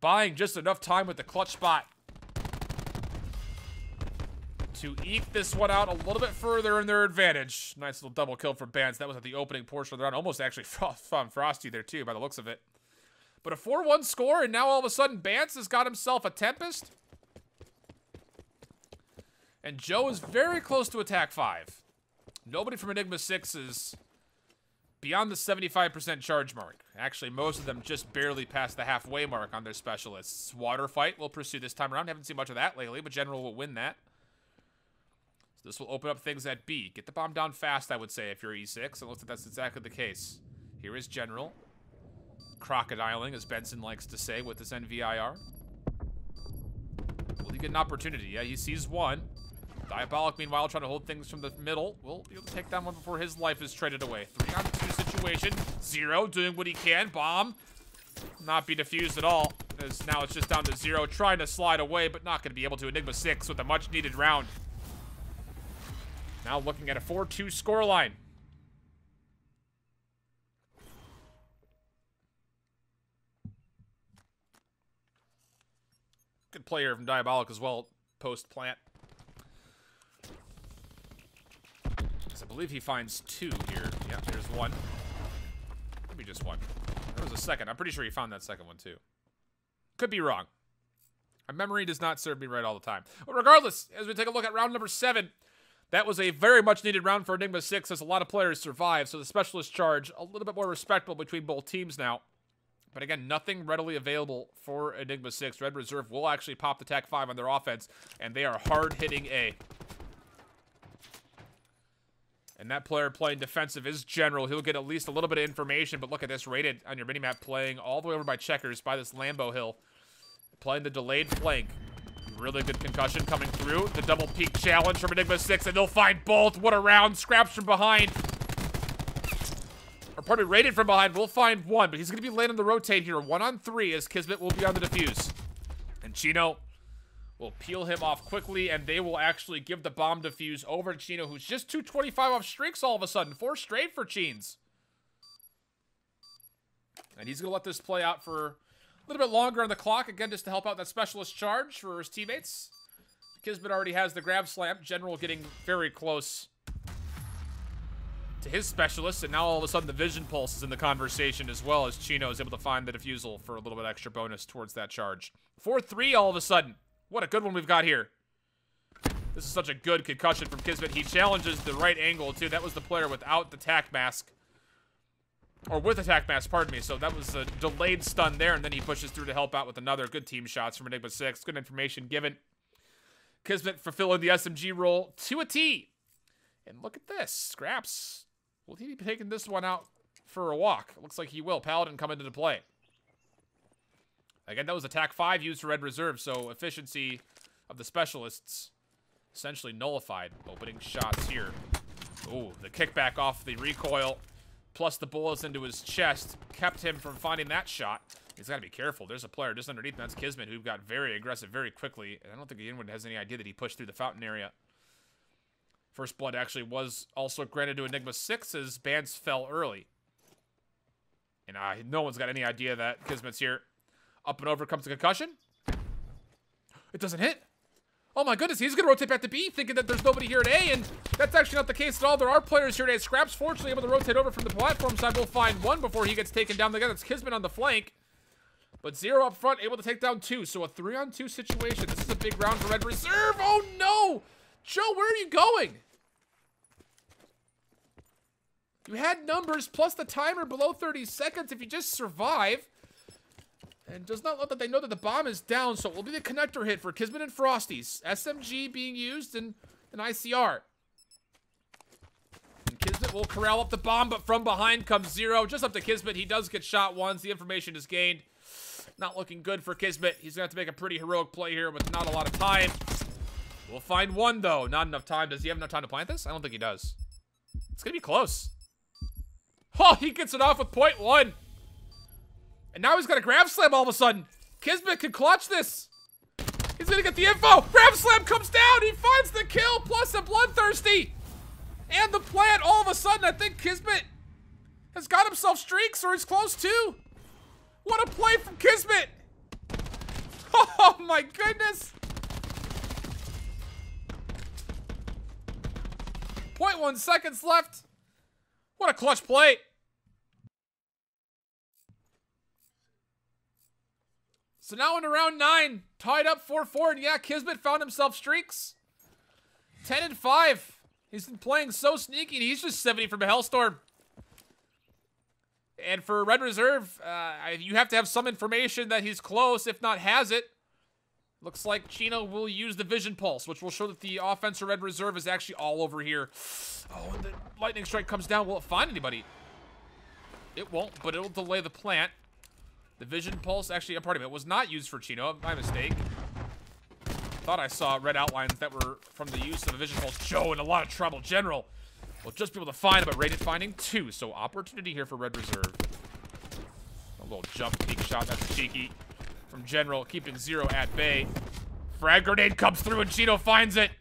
buying just enough time with the clutch spot to eke this one out a little bit further in their advantage. Nice little double kill from Bans. That was at the opening portion of the round. Almost actually found Frosty there too, by the looks of it. But a 4-1 score, and now all of a sudden Bans has got himself a Tempest. And Joe is very close to attack 5. Nobody from Enigma6 is beyond the 75% charge mark. Actually, most of them just barely past the halfway mark on their specialists. Water fight will pursue this time around. Haven't seen much of that lately, but General will win that. This will open up things at B. Get the bomb down fast, I would say, if you're E6. It looks like that's exactly the case. Here is General. Crocodiling, as Benson likes to say, with this NVIR. Will he get an opportunity? Yeah, he sees one. Diabolic, meanwhile, trying to hold things from the middle. Will be able to take down one before his life is traded away. 3-on-2 situation. Zero doing what he can. Bomb. Not be defused at all. As now it's just down to Zero. Trying to slide away, but not going to be able to. Enigma6 with a much-needed round. Now looking at a 4-2 scoreline. Good player from Diabolic as well, post-plant. I believe he finds 2 here. Yeah, there's one. Maybe just one. There was a second. I'm pretty sure he found that second one too. Could be wrong. My memory does not serve me right all the time. But regardless, as we take a look at round number 7, that was a very much needed round for Enigma6 as a lot of players survived, so the specialist charge a little bit more respectable between both teams now. But again, nothing readily available for Enigma6. Red Reserve will actually pop the Tech 5 on their offense, and they are hard-hitting A. And that player playing defensive is General. He'll get at least a little bit of information, but look at this, Rated on your minimap playing all the way over by Checkers by this Lambo Hill. Playing the delayed flank. Really good concussion coming through. The double peak challenge from Enigma6, and they'll find both. What a round. Scraps from behind. Or pardon me, Rated from behind. We'll find one, but he's going to be late on the rotate here. 1-on-3 as Kismet will be on the defuse. And Chino will peel him off quickly, and they will actually give the bomb defuse over to Chino, who's just 225 off streaks all of a sudden. 4 straight for Cheens. And he's going to let this play out for a little bit longer on the clock. Again, just to help out that specialist charge for his teammates. Kismet already has the grab slam. General getting very close to his specialist. And now all of a sudden the vision pulse is in the conversation as well, as Chino is able to find the defusal for a little bit extra bonus towards that charge. 4-3 all of a sudden. What a good one we've got here. This is such a good concussion from Kismet. He challenges the right angle too. That was the player without the tac mask. Or with attack mask, pardon me. So that was a delayed stun there, and then he pushes through to help out with another good team shots from Enigma6. Good information given. Kismet fulfilling the SMG role to a T. And look at this. Scraps. Will he be taking this one out for a walk? Looks like he will. Paladin coming into play. Again, that was attack 5 used for Red Reserve, so efficiency of the specialists essentially nullified. Opening shots here. Ooh, the kickback off the recoil. Plus the bullets into his chest kept him from finding that shot. He's got to be careful. There's a player just underneath him. That's Kismet, who got very aggressive very quickly. And I don't think anyone has any idea that he pushed through the fountain area. First blood actually was also granted to Enigma6 as Bans fell early. And no one's got any idea that Kismet's here. Up and over comes the concussion. It doesn't hit. Oh my goodness, he's going to rotate back to B, thinking that there's nobody here at A, and that's actually not the case at all. There are players here at A. Scraps, fortunately, able to rotate over from the platform side. We'll find one before he gets taken down. Again, that's Kismet on the flank. But 0 up front, able to take down 2. So a 3-on-2 situation. This is a big round for Red Reserve. Oh no! Joe, where are you going? You had numbers plus the timer below 30 seconds if you just survive. And does not let that they know that the bomb is down, so it will be the connector hit for Kismet and Frosties. SMG being used in an ICR. And Kismet will corral up the bomb, but from behind comes 0. Just up to Kismet. He does get shot once. The information is gained. Not looking good for Kismet. He's going to have to make a pretty heroic play here with not a lot of time. We'll find one, though. Not enough time. Does he have enough time to plant this? I don't think he does. It's going to be close. Oh, he gets it off with .1. And now he's got a grab slam all of a sudden. Kismet can clutch this. He's gonna get the info. Grab slam comes down. He finds the kill plus a bloodthirsty. And the plant all of a sudden. I think Kismet has got himself streaks, or he's close to. What a play from Kismet. Oh my goodness. .1 seconds left. What a clutch play. So now into round 9, tied up 4-4, and yeah, Kismet found himself streaks. 10-5. He's been playing so sneaky, and he's just 70 from a Hellstorm. And for Red Reserve, you have to have some information that he's close, if not has it. Looks like Chino will use the Vision Pulse, which will show that the offense for Red Reserve is actually all over here. Oh, and the Lightning Strike comes down. Will it find anybody? It won't, but it'll delay the plant. The Vision Pulse, actually, a part of it was not used for Chino. My mistake. Thought I saw red outlines that were from the use of a Vision Pulse. Joe in a lot of trouble. General will just be able to find him, but Rated finding 2. So opportunity here for Red Reserve. A little jump peek shot. That's cheeky from General, keeping 0 at bay. Frag grenade comes through, and Chino finds it.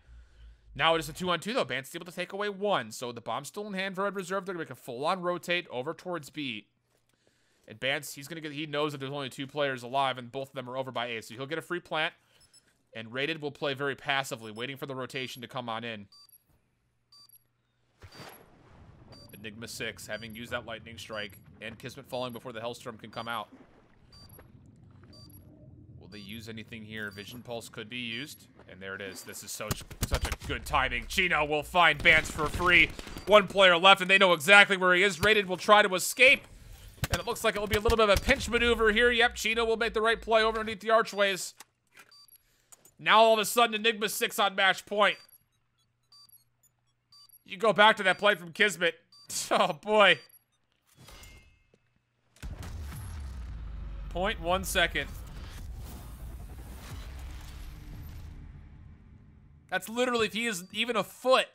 Now it is a 2-on-2, though. Bant's able to take away 1. So the bomb's still in hand for Red Reserve. They're going to make a full-on rotate over towards B. And Bance, he knows that there's only 2 players alive, and both of them are over by A. So he'll get a free plant. And Rated will play very passively, waiting for the rotation to come on in. Enigma6 having used that Lightning Strike, and Kismet falling before the Hellstorm can come out. Will they use anything here? Vision Pulse could be used. And there it is. This is such a good timing. Chino will find Bance for free. 1 player left, and they know exactly where he is. Rated will try to escape. And it looks like it will be a little bit of a pinch maneuver here. Yep, Chino will make the right play over underneath the archways. Now all of a sudden, Enigma6 on match point. You go back to that play from Kismet. Oh, boy. 0.1 second. That's literally, if he is even a foot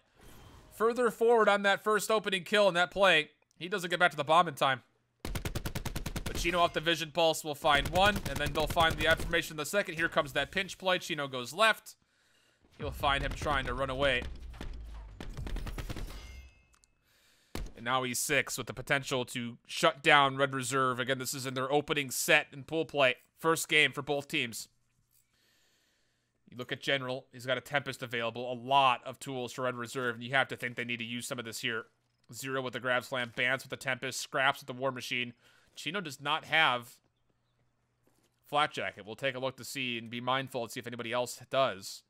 further forward on that first opening kill in that play, he doesn't get back to the bomb in time. But Chino off the vision pulse will find one, and then they'll find the affirmation in the second. Here comes that pinch play. Chino goes left. He'll find him trying to run away. And now he's 6 with the potential to shut down Red Reserve. Again, this is in their opening set in pool play. First game for both teams. You look at General. He's got a Tempest available. A lot of tools for Red Reserve, and you have to think they need to use some of this here. Zero with the Grab Slam, Bance with the Tempest, Scraps with the War Machine. Chino does not have Flat Jacket. We'll take a look to see and be mindful and see if anybody else does.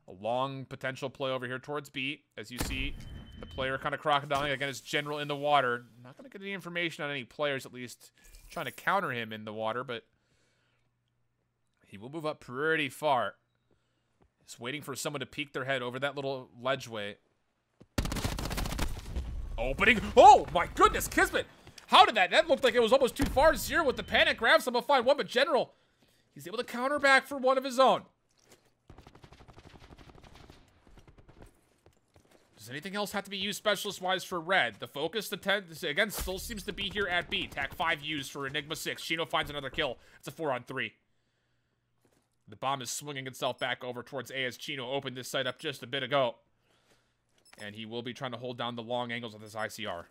A long potential play over here towards B. As you see, the player kind of crocodiling. Again, it's General in the water. Not going to get any information on any players, at least trying to counter him in the water, but he will move up pretty far. Just waiting for someone to peek their head over that little ledgeway. Opening. Oh, my goodness, Kismet. How did that? That looked like it was almost too far. Zero with the panic grabs. I'm going to find one, but General, he's able to counter back for one of his own. Does anything else have to be used specialist-wise for Red? The focus, again, still seems to be here at B. Tac 5 used for Enigma6. Chino finds another kill. It's a 4-on-3. The bomb is swinging itself back over towards A as Chino opened this site up just a bit ago. And he will be trying to hold down the long angles of this ICR.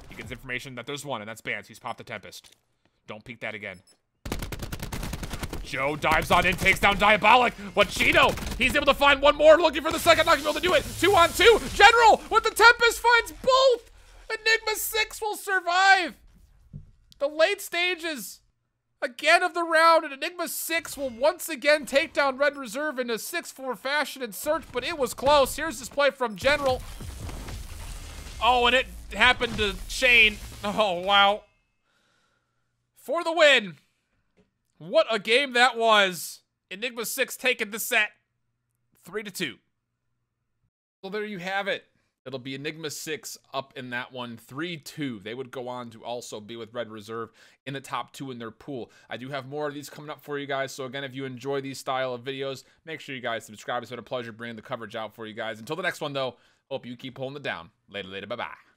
He gets information that there's one, and that's Bance. He's popped the Tempest. Don't peek that again. Joe dives on in, takes down Diabolic, but Chino, he's able to find one more, looking for the second, not gonna be able to do it. 2-on-2, General with the Tempest finds both! Enigma6 will survive the late stages again of the round, and Enigma6 will once again take down Red Reserve in a 6-4 fashion and search, but it was close. Here's this play from General. Oh, and it happened to Shane. Oh, wow. For the win. What a game that was. Enigma6 taking the set 3-2. Well, there you have it. It'll be Enigma6 up in that one 3-2. They would go on to also be with Red Reserve in the top 2 in their pool. I do have more of these coming up for you guys. So again, if you enjoy these style of videos, make sure you guys subscribe. It's been a pleasure bringing the coverage out for you guys. Until the next one though, hope you keep holding it down. Later, bye-bye.